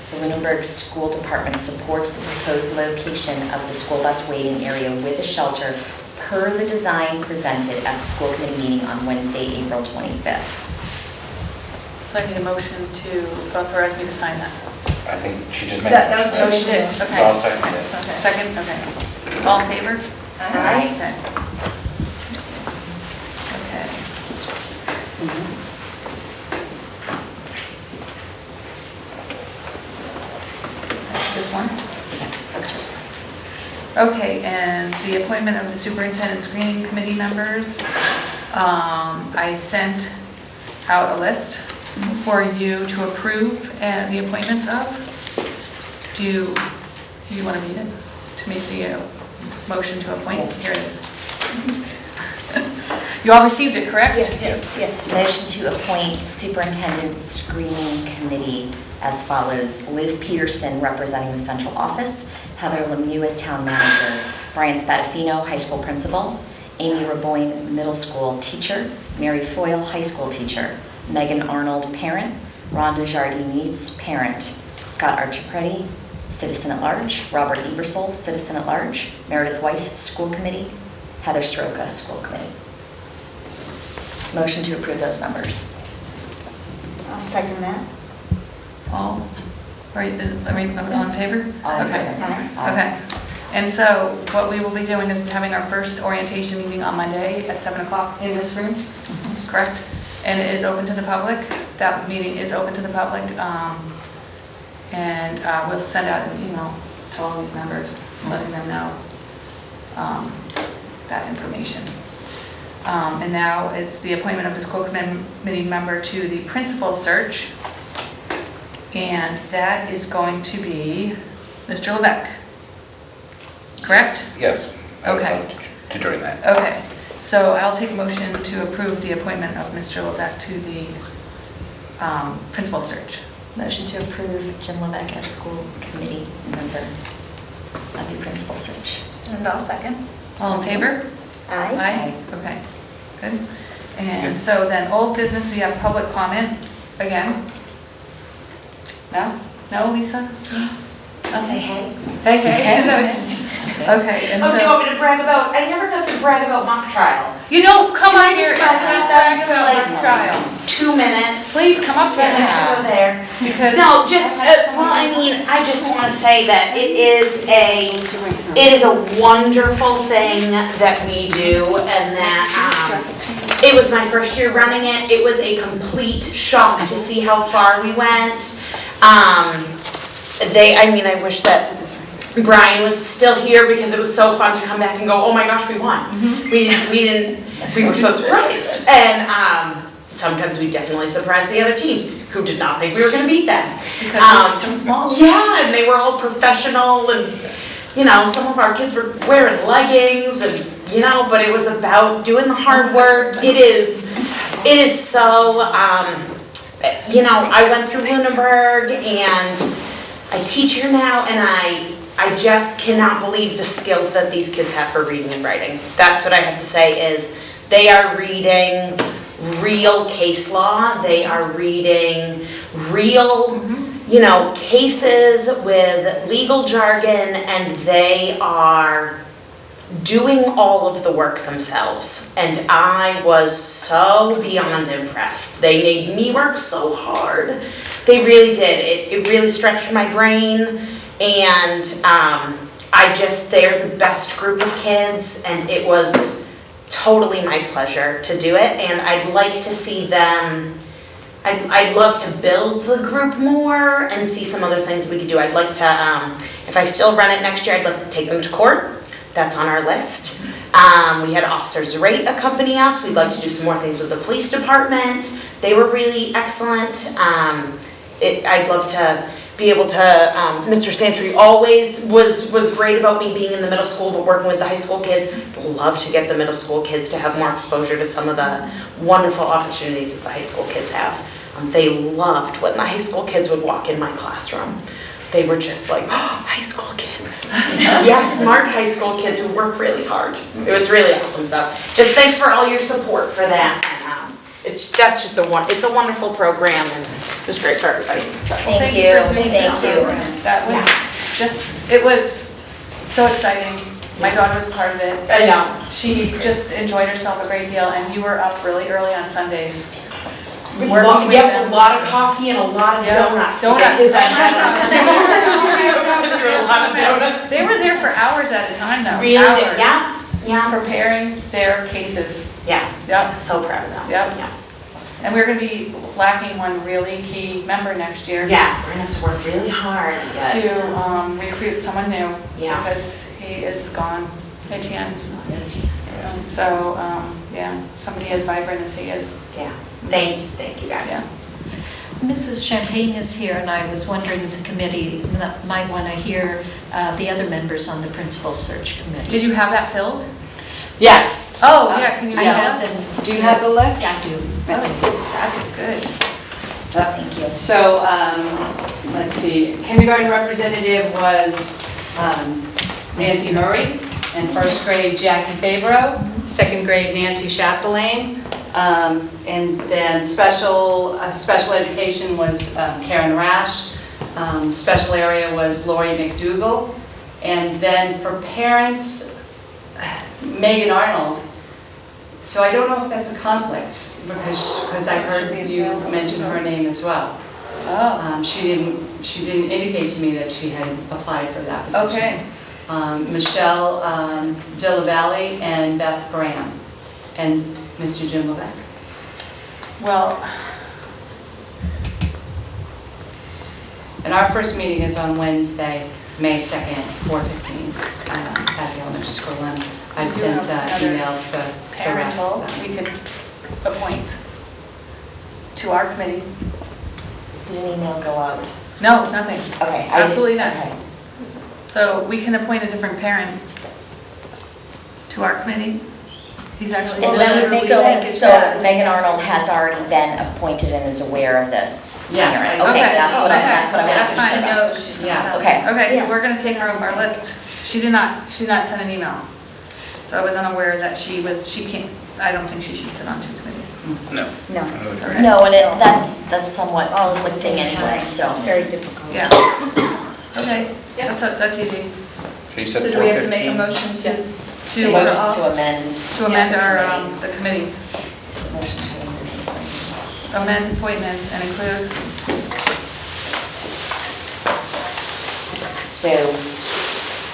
The Lunenburg School Department supports the proposed location of the school bus waiting area with a shelter per the design presented at the school committee meeting on Wednesday, April 25th. So I need a motion to authorize me to sign that. I think she just made a motion. Oh, she did, So okay. I'll second it. Okay. Second, okay. All in favor? Aye. Okay. Okay. This one? Okay, and the appointment of the superintendent screening committee members, I sent out a list for you to approve the appointments of. Do you want to read it to make the motion to appoint? Here it is. You all received it, correct? Yes. Motion to appoint superintendent screening committee as follows. Liz Peterson, representing the central office. Heather Lemieux as town manager. Brian Spadafino, high school principal. Amy Raboyne, middle school teacher. Mary Foyle, high school teacher. Megan Arnold, parent. Rhonda Jardine-Needs, parent. Scott Archipretti, citizen at large. Robert Ebersol, citizen at large. Meredith Weiss, school committee. Heather Stroka, school committee. Motion to approve those members. I'll second that. All right, all in favor? All in Okay. favor. Aye. Okay. And so what we will be doing is having our first orientation meeting on Monday at 7 o'clock in this room, correct? And it is open to the public. That meeting is open to the public. And we'll send out an email to all these members, letting them know that information. And now it's the appointment of the school committee member to the principal search. And that is going to be Mr. Levesque, correct? Yes. I would Okay. like to join that. Okay, so I'll take a motion to approve the appointment of Mr. Levesque to the principal search. Motion to approve Jim Levesque as school committee member of the principal search. And I'll second. All in favor? Aye. Aye, okay, good. And so then, old business, we have public comment again. No? No, Lisa? Say hey. Hey, hey. Okay. and Oh, do you so- want me to brag about, I never got to brag about mock trial. You don't come Can I on here just and brag brag about about like mock trial. 2 minutes? Please come up here. Go there. Because. No, just, well, I mean, I just want to say that it is a wonderful thing that we do, and that, it was my first year running it. It was a complete shock to see how far we went. I wish that Brian was still here because it was so fun to come back and go, oh my gosh, we won. We were so surprised. And sometimes we definitely surprised the other teams who did not think we were going to beat them. Because we were so small. Yeah, and they were all professional, and some of our kids were wearing leggings, and but it was about doing the hard work. It is so. I went through Lunenburg, and I teach here now, and I just cannot believe the skills that these kids have for reading and writing. That's what I have to say is they are reading real case law. They are reading real, cases with legal jargon, and they are doing all of the work themselves. And I was so beyond impressed. They made me work so hard. They really did. It really stretched my brain, and they're the best group of kids, and it was totally my pleasure to do it, and I'd like to see them, I'd love to build the group more and see some other things we could do. I'd like to, if I still run it next year, I'd like to take them to court. That's on our list. We had Officers Rate accompany us. We'd like to do some more things with the police department. They were really excellent. I'd love to be able to, Mr. Santry always was great about me being in the middle school, but working with the high school kids. Love to get the middle school kids to have more exposure to some of the wonderful opportunities that the high school kids have. They loved when the high school kids would walk in my classroom. They were just like, oh, high school kids. Yes, smart high school kids who work really hard. It was really awesome stuff. Just thanks for all your support for that. It's a wonderful program, and it was great for everybody. Thank you. Thank you. That was it was so exciting. My daughter was part of it. I know. She just enjoyed herself a great deal, and you were up really early on Sundays. A lot of coffee and a lot of donuts. They were there for hours at a time, though. Really? Hours. Yeah. Preparing their cases. Yeah. Yep. So proud of them. Yep. Yeah. And we're going to be lacking one really key member next year. Yeah. We're going to have to work really hard to recruit someone new. Yeah. Because he is gone. Etienne. Somebody as vibrant as he is. Yeah. Thank you guys. Yeah. Mrs. Champagne is here, and I was wondering if the committee might want to hear the other members on the principal search committee. Did you have that filled? Yes. Oh, yeah. Can you I read have that? them. Do you have the list? Yeah, I do. Oh, that is good. Thank you. So, let's see, kindergarten representative was Nancy Murray, and first grade Jackie Fabro, second grade Nancy Chapdelaine, and then special education was Karen Rash, special area was Lori McDougall, and then for parents, Megan Arnold. So I don't know if that's a conflict, because I heard you mention her name as well. Oh. She didn't indicate to me that she had applied for that position. Okay. Michelle Dillavalli and Beth Graham, and Mr. Jim Levesque. Well, and our first meeting is on Wednesday, May 2nd, 4:15 at the elementary school. And I've sent emails to parental, we could appoint to our committee. Did an email go out? No, nothing. Okay. Absolutely not. Okay. So we can appoint a different parent to our committee. He's actually. So Megan Arnold has already been appointed and is aware of this. Yes. parent. Okay, that's what I That's fine. know. Yeah. Okay. Okay, so we're going to take her off our list. She did not send an email. So I was unaware that she can't, I don't think she should sit on two committees. No. No. No, and that's somewhat conflicting anyway, so. It's very difficult. Yeah. Okay, that's easy. So you So said do we have to make a 4:15? motion to To amend. To amend the committee, Motion to amend. amend appointments and include, So,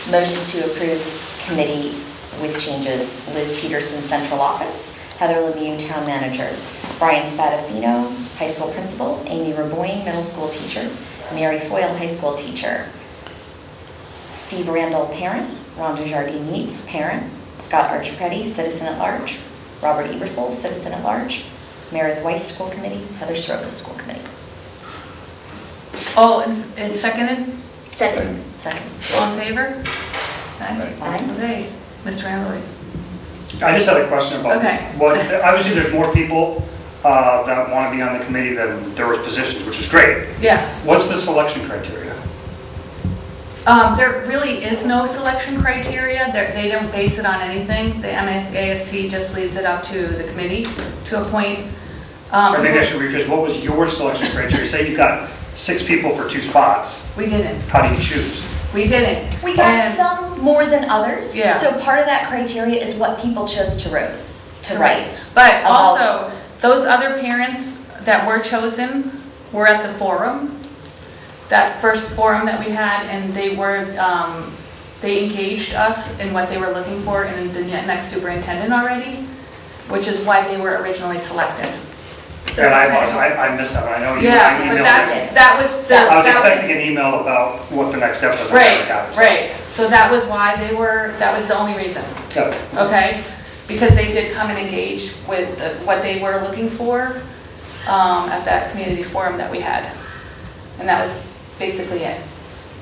motion to approve committee with changes: Liz Peterson, central office; Heather Lemieux, town manager; Brian Spadafino, high school principal; Amy Raboyne, middle school teacher; Mary Foyle, high school teacher; Steve Randall, parent; Rhonda Jardine Yates, parent; Scott Archipretti, citizen at large; Robert Ebersol, citizen at large; Meredith Weiss, school committee; Heather Soroka, school committee. all in seconded? Second. Second. All in favor? Aye. Okay, Mr. Amberley. I just had a question about Okay. what, obviously there's more people that want to be on the committee than there was positions, which is great. Yeah. What's the selection criteria? There really is no selection criteria. They don't base it on anything. The MASC just leaves it up to the committee to appoint. Or maybe I should rephrase, what was your selection criteria? Say you've got 6 people for 2 spots. We didn't. How do you choose? We didn't. We got And- some more than others. Yeah. So part of that criteria is what people chose to write. But About- also, those other parents that were chosen were at the forum, that first forum that we had, and they engaged us in what they were looking for in the next superintendent already, which is why they were originally selected. And I missed that one. I know you Yeah, but emailed me. that was... I was expecting an email about what the next step was. Right. So that was why that was the only reason. Okay. Okay? Because they did come and engage with what they were looking for at that community forum that we had. And that was basically it.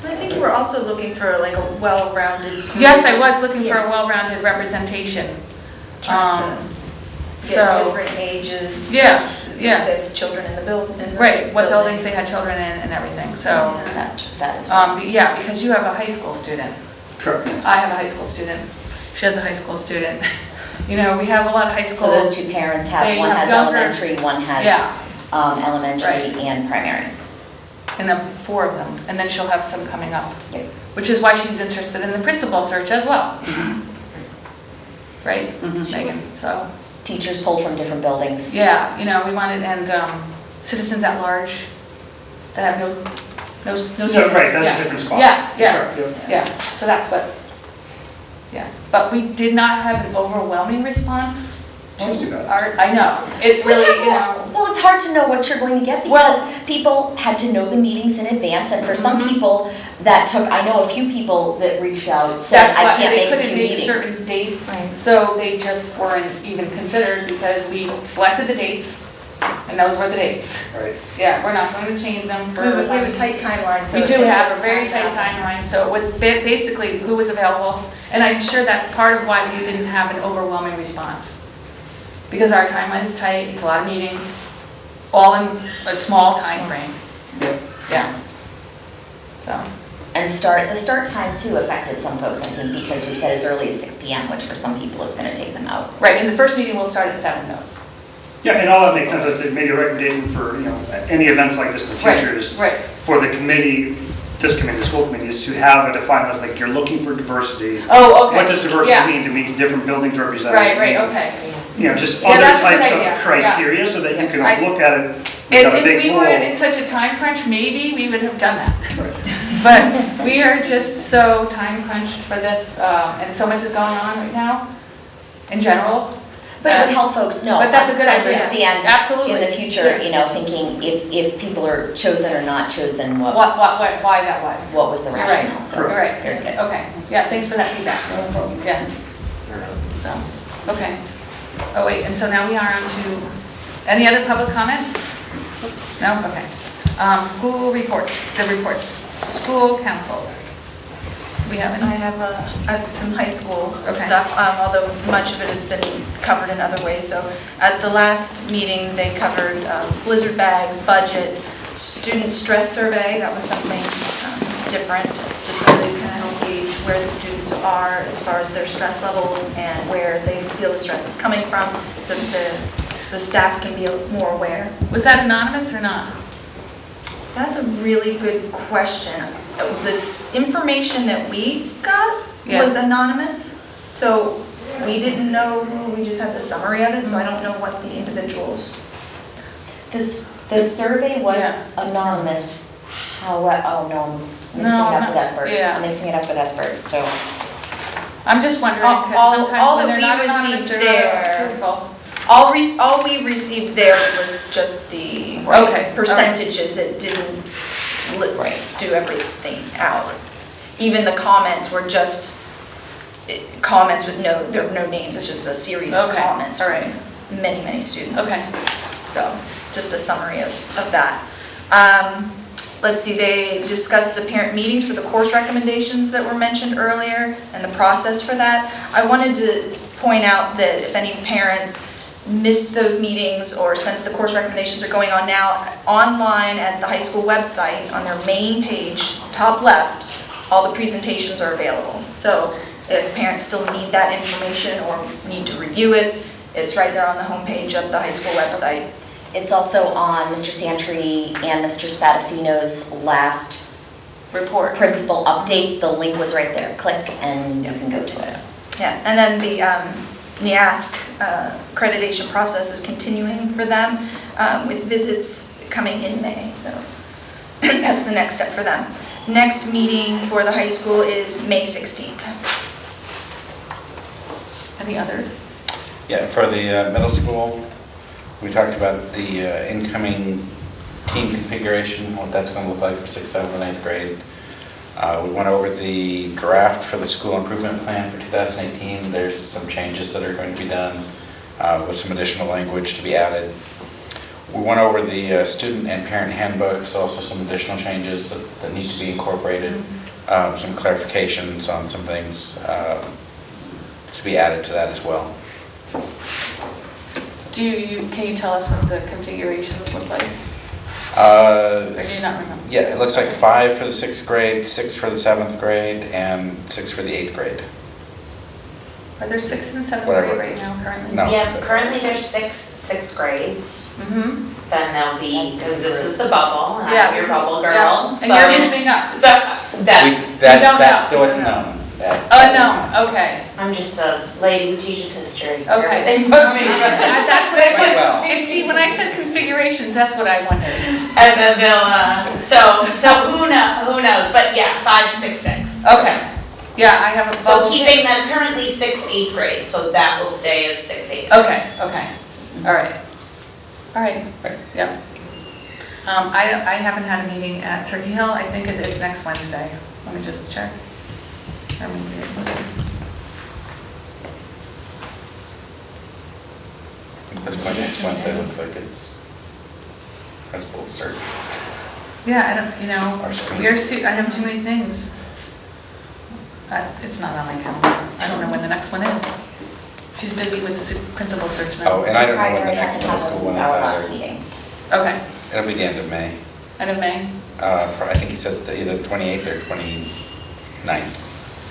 I think you were also looking for like a well-rounded. Yes, I was looking for a Yes. well-rounded representation. Trying to get So, different ages. yeah. The children in the building. Right, what buildings they had children in and everything, so. That is. Yeah, because you have a high school student. Correct. I have a high school student. She has a high school student. You know, we have a lot of high So school. those 2 parents They one have has younger- elementary, one has Yeah. elementary Right. and primary. And then 4 of them, and then she'll have some coming up, Yep. which is why she's interested in the principal search as well. Right, Megan? So, Teachers pulled from different buildings. yeah, you know, we wanted, and citizens at large that have no... Yeah, right, that's a different spot. Yeah. Sure, So that's what, yeah. But we did not have an overwhelming response. That's too bad. I know, it really, you know... Well, it's hard to know what you're going to get because people had to know the meetings in advance, and for some people that took, I know a few people that reached out, said, That's I why can't they make a couldn't few make meetings. certain dates, so they just weren't even considered because we selected the dates, and those were the dates. Right. Yeah, we're not going to change them for... We have a tight timeline. so We it do takes have us a very time tight to- timeline, so it was basically who was available, and I'm sure that's part of why we didn't have an overwhelming response. Because our timeline is tight, it's a lot of meetings, all in a small time frame. Yeah. So, And the start time too affected some folks, I think, because we said as early as 6 p.m., which for some people is going to take them out. right, and the first meeting will start at 7 though. Yeah, and all that makes sense. It's maybe a recommendation for, any events like this in the future is Right. for the committee, this committee, the school committee, is to have a defined list, like you're looking for diversity. Oh, okay. What does diversity Yeah. mean? It means different buildings represented. Right, It means, okay. Just Yeah, other that's a good types of idea. criteria so that you can I- look at it. And We've got a if big we pool. weren't in such a time crunch, maybe we would have done that. Right. But we are just so time crunched for this, and so much is going on right now, in general. But it would help folks know. But that's a good idea. Understand Absolutely. in the future, Yes. thinking if people are chosen or not chosen, Why that was. what was the You're right. rationale. So, You're right. very good. Okay. Yeah, thanks for that feedback. Yeah. So, okay. Oh, wait, and so now we are on to, any other public comment? No? Okay. School reports, the reports. School councils. We have any? I have some high school Okay. stuff, although much of it has been covered in other ways. So at the last meeting, they covered blizzard bags, budget, student stress survey. That was something different, just so they kind of help gauge where the students are as far as their stress levels and where they feel the stress is coming from. So to the staff can be more aware. Was that anonymous or not? That's a really good question. This information that we got Yeah. was anonymous, so we didn't know, we just had the summary of it, so I don't know what the individuals. The survey was Yeah. anonymous, however, oh no, I'm mixing No, it up not- with Esbert. yeah. I'm mixing it up with Esbert, so. I'm just wondering, All- because all sometimes when that they're we not anonymous, received they're not there- truthful. All we received there was just the Okay, percentages. It didn't do everything out. Even the comments were just comments with there were no names. It's just a series of Okay, comments all right. from many students. Okay. So just a summary of that. Let's see, they discussed the parent meetings for the course recommendations that were mentioned earlier and the process for that. I wanted to point out that if any parents missed those meetings, or since the course recommendations are going on now, online at the high school website, on their main page, top left, all the presentations are available. So if parents still need that information or need to review it, it's right there on the homepage of the high school website. It's also on Mr. Santry and Mr. Spadafino's last Report. principal update. The link was right there. Click and you can go to it. Yeah, and then the NEASC accreditation process is continuing for them with visits coming in May, so that's the next step for them. Next meeting for the high school is May 16th. Any others? Yeah, for the middle school, we talked about the incoming team configuration, what that's going to look like for 6th, 7th, and 8th grade. We went over the draft for the school improvement plan for 2018. There's some changes that are going to be done with some additional language to be added. We went over the student and parent handbooks, also some additional changes that need to be incorporated, some clarifications on some things to be added to that as well. Can you tell us what the configurations look like? Uh, Or do you not remember? Yeah, it looks like 5 for the 6th grade, 6 for the 7th grade, and 6 for the 8th grade. Are there 6th and 7th Whatever. grade right now currently? No. Yeah, currently there's sixth grades. Mm-hmm. Then there'll be, because this is the bubble, and Yeah. I'm your bubble Yeah. girl. And you're moving up. So, that's, That wasn't known. Oh, no, okay. I'm just a lady who teaches history. Okay. Everything but me. That's what I Quite well. see, when I said configurations, that's what I wondered. And then they'll, so who knows, but yeah, 5, 6, 6. Okay. Yeah, I have a So bubble. keeping them currently 6th, 8th grade, so that will stay as 6th, 8th. Okay, okay. All right. All right, yeah. I haven't had a meeting at Turkey Hill. I think it is next Wednesday. Let me just check. I At this point, next Wednesday looks like it's principal search. Yeah, I don't, Our school. I have too many things. It's not on my calendar. I don't know when the next one is. She's busy with principal search now. Oh, and I don't know when the next middle school one is Our last either. meeting. Okay, It'll be the end of May. end of May? I think he said either 28th or 29th,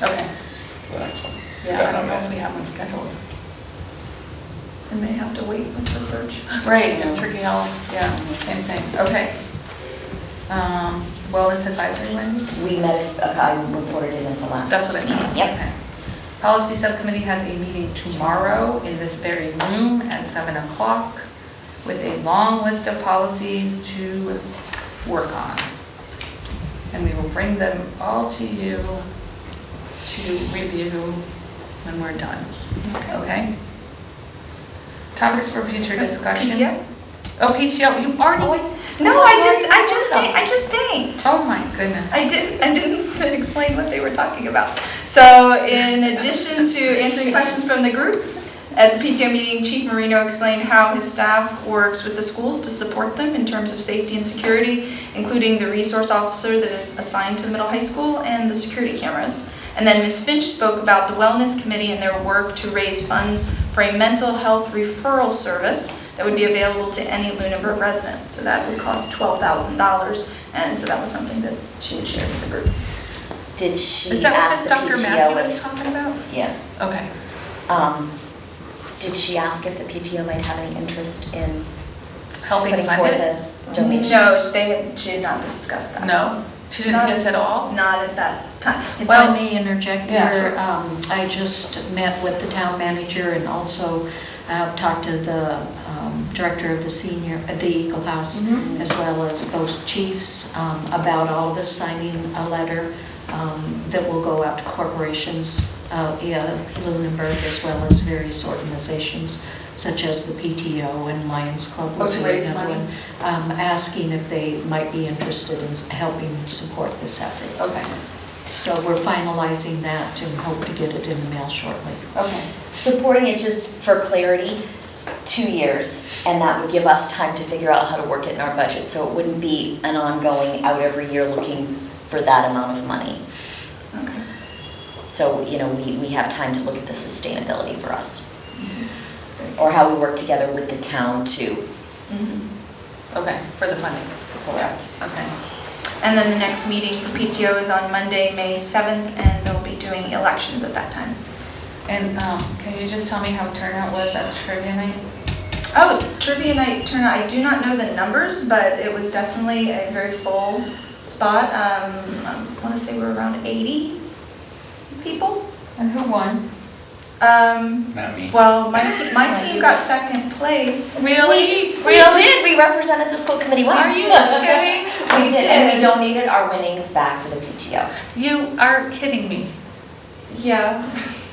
Okay. the next one. Yeah, I don't know if we have one scheduled. And may have to wait with the search. Right, and Turkey Hill, yeah, same thing. Okay. Wellness advisory, Wendy? We met, I reported it in the last. That's what I meant. Yep. Okay. Policy Subcommittee has a meeting tomorrow in this very room at 7 o'clock with a long list of policies to work on. And we will bring them all to you to review when we're done. Okay? Topics for future discussion. PTO? Oh, PTO, you already... No, I just thanked. Oh, my goodness. I didn't explain what they were talking about. So in addition to answering questions from the group, at the PTO meeting, Chief Marino explained how his staff works with the schools to support them in terms of safety and security, including the resource officer that is assigned to the middle high school and the security cameras. And then Ms. Finch spoke about the Wellness Committee and their work to raise funds for a mental health referral service that would be available to any Lunenburg resident. So that would cost $12,000, and so that was something that she would share with the group. Did she Is that what ask this the Dr. PTO Massey was if- talking about? Yes. Okay. Did she ask if the PTO might have any interest in Helping putting fund forth it? a donation? No, she did not discuss that. No? She didn't hint at all? Not at that time. If Well- I may interject Yeah, here, I just met with the town manager and also talked to the director of the Eagle House, Mhm. as well as both chiefs, about all of us signing a letter that will go out to corporations, Lunenburg, as well as various organizations such as the PTO and Lions Club. Oh, to will be raise another money? one, asking if they might be interested in helping support this effort. Okay, So we're finalizing that and hope to get it in the mail shortly. okay. Supporting it, just for clarity, 2 years, and that would give us time to figure out how to work it in our budget. So it wouldn't be an ongoing out every year looking for that amount of money. Okay. So, we have time to look at the sustainability for us. Or how we work together with the town to. Okay, for the funding. Correct. Okay. And then the next meeting for PTO is on Monday, May 7th, and they'll be doing elections at that time. And can you just tell me how turnout was at trivia night? Oh, trivia night turnout, I do not know the numbers, but it was definitely a very full spot. I want to say we're around 80 people. And who won? Not me. Well, my team got second place. Really? We did. We represented the school committee well. Are you kidding? We did, and we donated our winnings back to the PTO. You are kidding me. Yeah.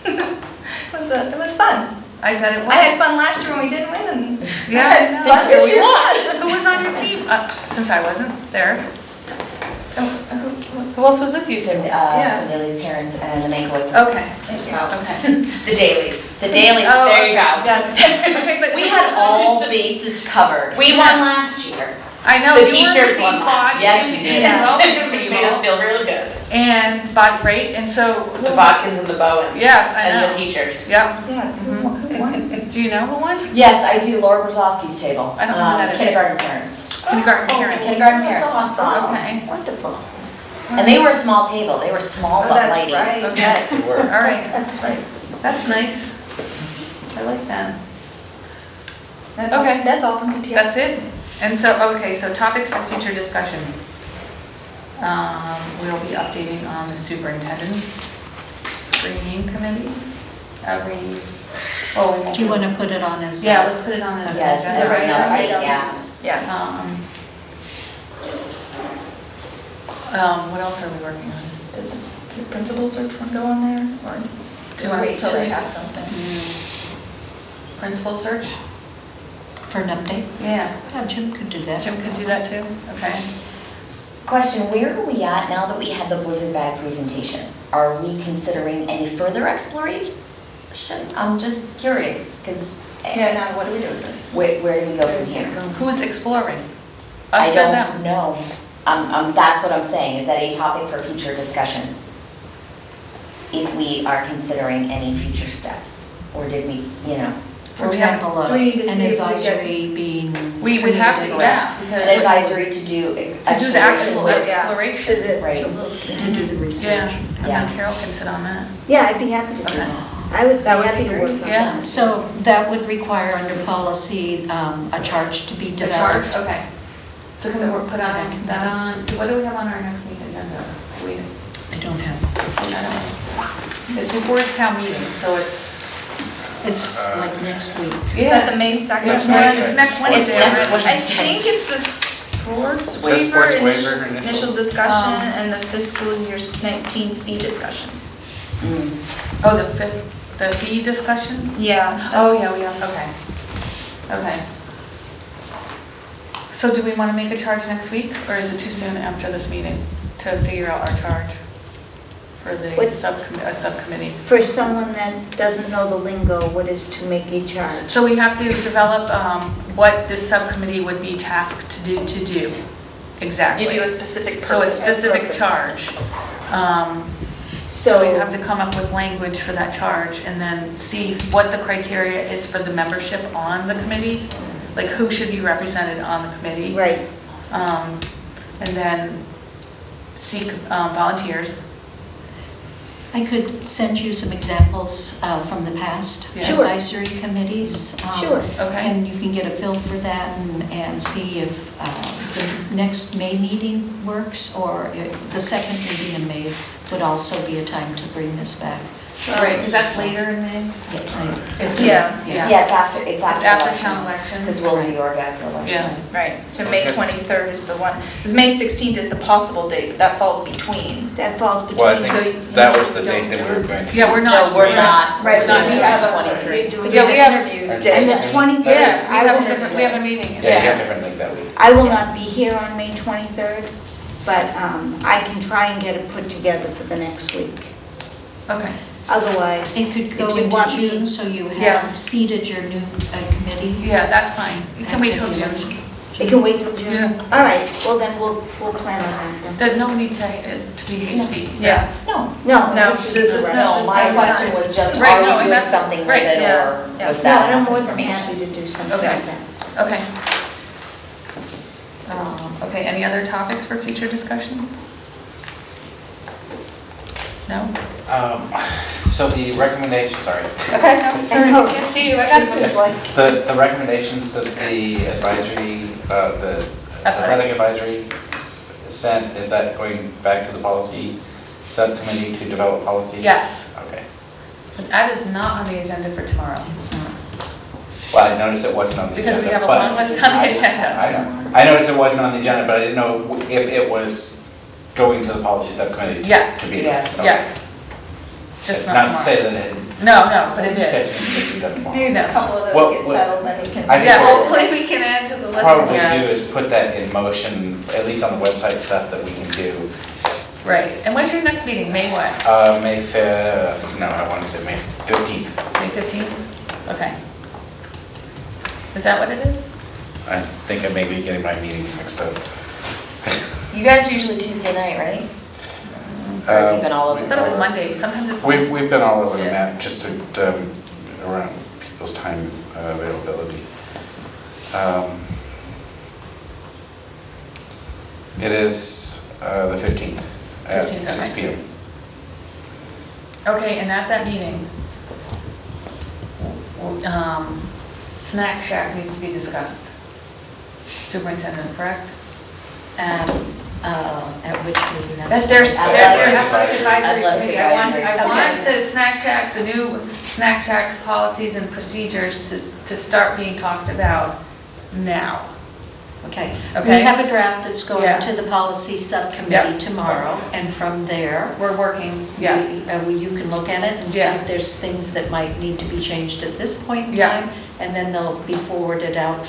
It was fun. I bet it was. I had fun last year when we didn't win, and Yeah, I had fun this year this we year. won. Who was on your team? Since I wasn't there. Who else was with you two? Yeah. Cornelia's parents and the Mankiewicz. Okay. Thank you. Okay. The dailies. The dailies, Oh, there you go. yes. Okay, but We had all bases covered. We won last year. I know The you were teachers with won Bach. Yes, we did. Yeah. Well, Which made us feel really good. And Bach, right? And so. The Botkins and the Bowens. Yeah, I know. And the teachers. Yep. Yeah, who won? Do you know who won? Yes, I do. Laura Brzozowski's table. I don't know who that is. Kindergarten parents. Kindergarten parents. Kindergarten parents. Awesome. Okay. Wonderful. And they were a small table. They were small Oh, but that's mighty. right. Okay. Good work. All right. That's right. That's nice. I like that. Okay. That's all from PTO. That's it? And so, okay, so topics for future discussion. We'll be updating on the superintendent's screening committee every, we won't. Do you want to put it on as? Yeah, let's put it on as. an Yes, agenda every item. update, yeah. Yeah. What else are we working on? Does the principal search one go on there, or do you want to wait till they have something? Principal search? For an update? Yeah. Yeah, Jim could do that. Jim could do that too? Okay. Question, where are we at now that we had the Blizzard bag presentation? Are we considering any further exploration? I'm just curious, because... Yeah, now what do we do with this? Where do we go from here? Who's exploring? I Us or don't them? know. That's what I'm saying. Is that a topic for future discussion? If we are considering any future steps, or did we, For We have- example, we need to an see if we get- advisory being. We would have to, yeah. because- an advisory to do To do the actual exploration. exploration. Right. To do the research. Yeah, and Yeah. then Carol can sit on that. Yeah, I'd be happy to do Okay. that. I would be happy to work on Yeah. that. So that would require under policy a charge to be The charge, developed. okay. So can we put that on, what do we have on our next meeting agenda? I don't have, It's before the town meeting, so it's. it's like next week. Is that the May 2nd It's one? next Wednesday. next right? I think it's the sports Is that waiver, sports waiver initial initial? discussion, and the fiscal year 19 fee discussion. Oh, the fee discussion? Yeah. Oh, yeah, we have, okay. Okay. So do we want to make a charge next week, or is it too soon after this meeting to figure out our charge for the What- subcommittee? For someone that doesn't know the lingo, what is to make a charge? So we have to develop what this subcommittee would be tasked to do, exactly. Give you a specific So a purpose. specific charge. So we have So, to come up with language for that charge and then see what the criteria is for the membership on the committee, like who should be represented on the committee. right, And then seek volunteers. I could send you some examples from the past Yeah. Sure. advisory committees. Sure. Okay. And you can get a feel for that and see if the next May meeting works, or if the second meeting in May would also be a time to bring this back. All right, because that's later in May? Yeah. Yeah, it's after town elections. Because we'll reorg after elections. Right, so May 23rd is the one, because May 16th is the possible date, but that falls between. That falls Well, I between. think that was the date that we were going to. Yeah, we're not. No, we're not. Right, We're not we doing have it. 23. Yeah, we have an interview And day. And the 23rd, Yeah, I will, we have a meeting. Yeah, you have different things that week. I will not be here on May 23rd, but I can try and get it put together for the next week. Okay. Otherwise, It could if go you into want me- June, so you Yeah. have seated your new committee. Yeah, that's fine. You can wait till June. It can wait till June? Yeah. All right, well then we'll plan on that then. There's no need to be, Yeah. No. No, this is No, my question was just, Right, are no, we and doing that's- something with right, it, yeah, or yeah. was No, that and I'm enough more than information? happy to do something Okay. like that. Okay. Okay, any other topics for future discussion? No? So the recommendations, sorry. Okay, no, sorry, I can't see you, I got it. The recommendations that the advisory, the athletic advisory sent, is that going back to the policy subcommittee to develop policy? Yes. Okay. That is not on the agenda for tomorrow. Well, I noticed it wasn't on the agenda. Because we have a but- long list on the agenda. I know. I noticed it wasn't on the agenda, but I didn't know if it was going to the policy subcommittee Yes. to be Yes. discussed. Okay. Yes. Just not Not to tomorrow. say that it. No, but it Just did. needs to be done tomorrow. Maybe A couple of Well, those get well, settled, then we can. I think Yeah, what hopefully we can add to the list. Probably Yeah. do is put that in motion, at least on the website stuff that we can do. Right, and when's your next meeting, May what? May 5th, no, I want to say May 15th. May 15th? Okay. Is that what it is? I think I may be getting my meetings mixed up. You guys are usually Tuesday night, right? Or you've been all over I the thought it was place? Monday, sometimes it's. We've been all over the Yeah. map, just to, around people's time availability. It is the 15th at 15th, 6 okay. PM. Okay, and at that meeting, snack shack needs to be discussed. Superintendent, correct? At which meeting? That's their Athletic athletic advisory advisory. committee. I want Okay. the snack shack, the new snack shack policies and procedures to start being talked about now. Okay. Okay. We have a draft that's going Yeah. to the policy subcommittee tomorrow, and from there, We're working, yes. you can look at it and see Yeah. if there's things that might need to be changed at this point in Yeah. time, and then they'll be forwarded out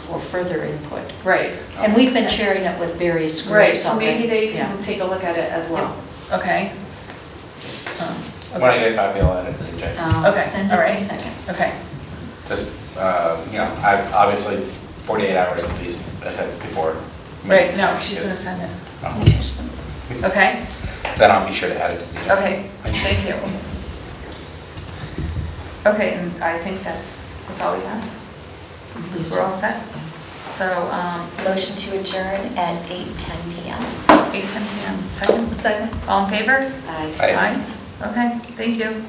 for further input. Right. And we've been sharing it with various groups Right, so already. maybe they Yeah. can take a look at it as well. Okay? When I get a copy, I'll add it to the agenda. I'll Okay, send all it right. in a second. Okay. Just, I've obviously 48 hours at least ahead before. Right, no, she's going to send it. Oh. Okay? Then I'll be sure to add it to the agenda. Okay, thank you. Okay, and I think that's all we have. We're all set? So, Motion to adjourn at 8:10 PM. 8:10 PM. Second? Second. All in favor? Aye. Aye. Okay, thank you.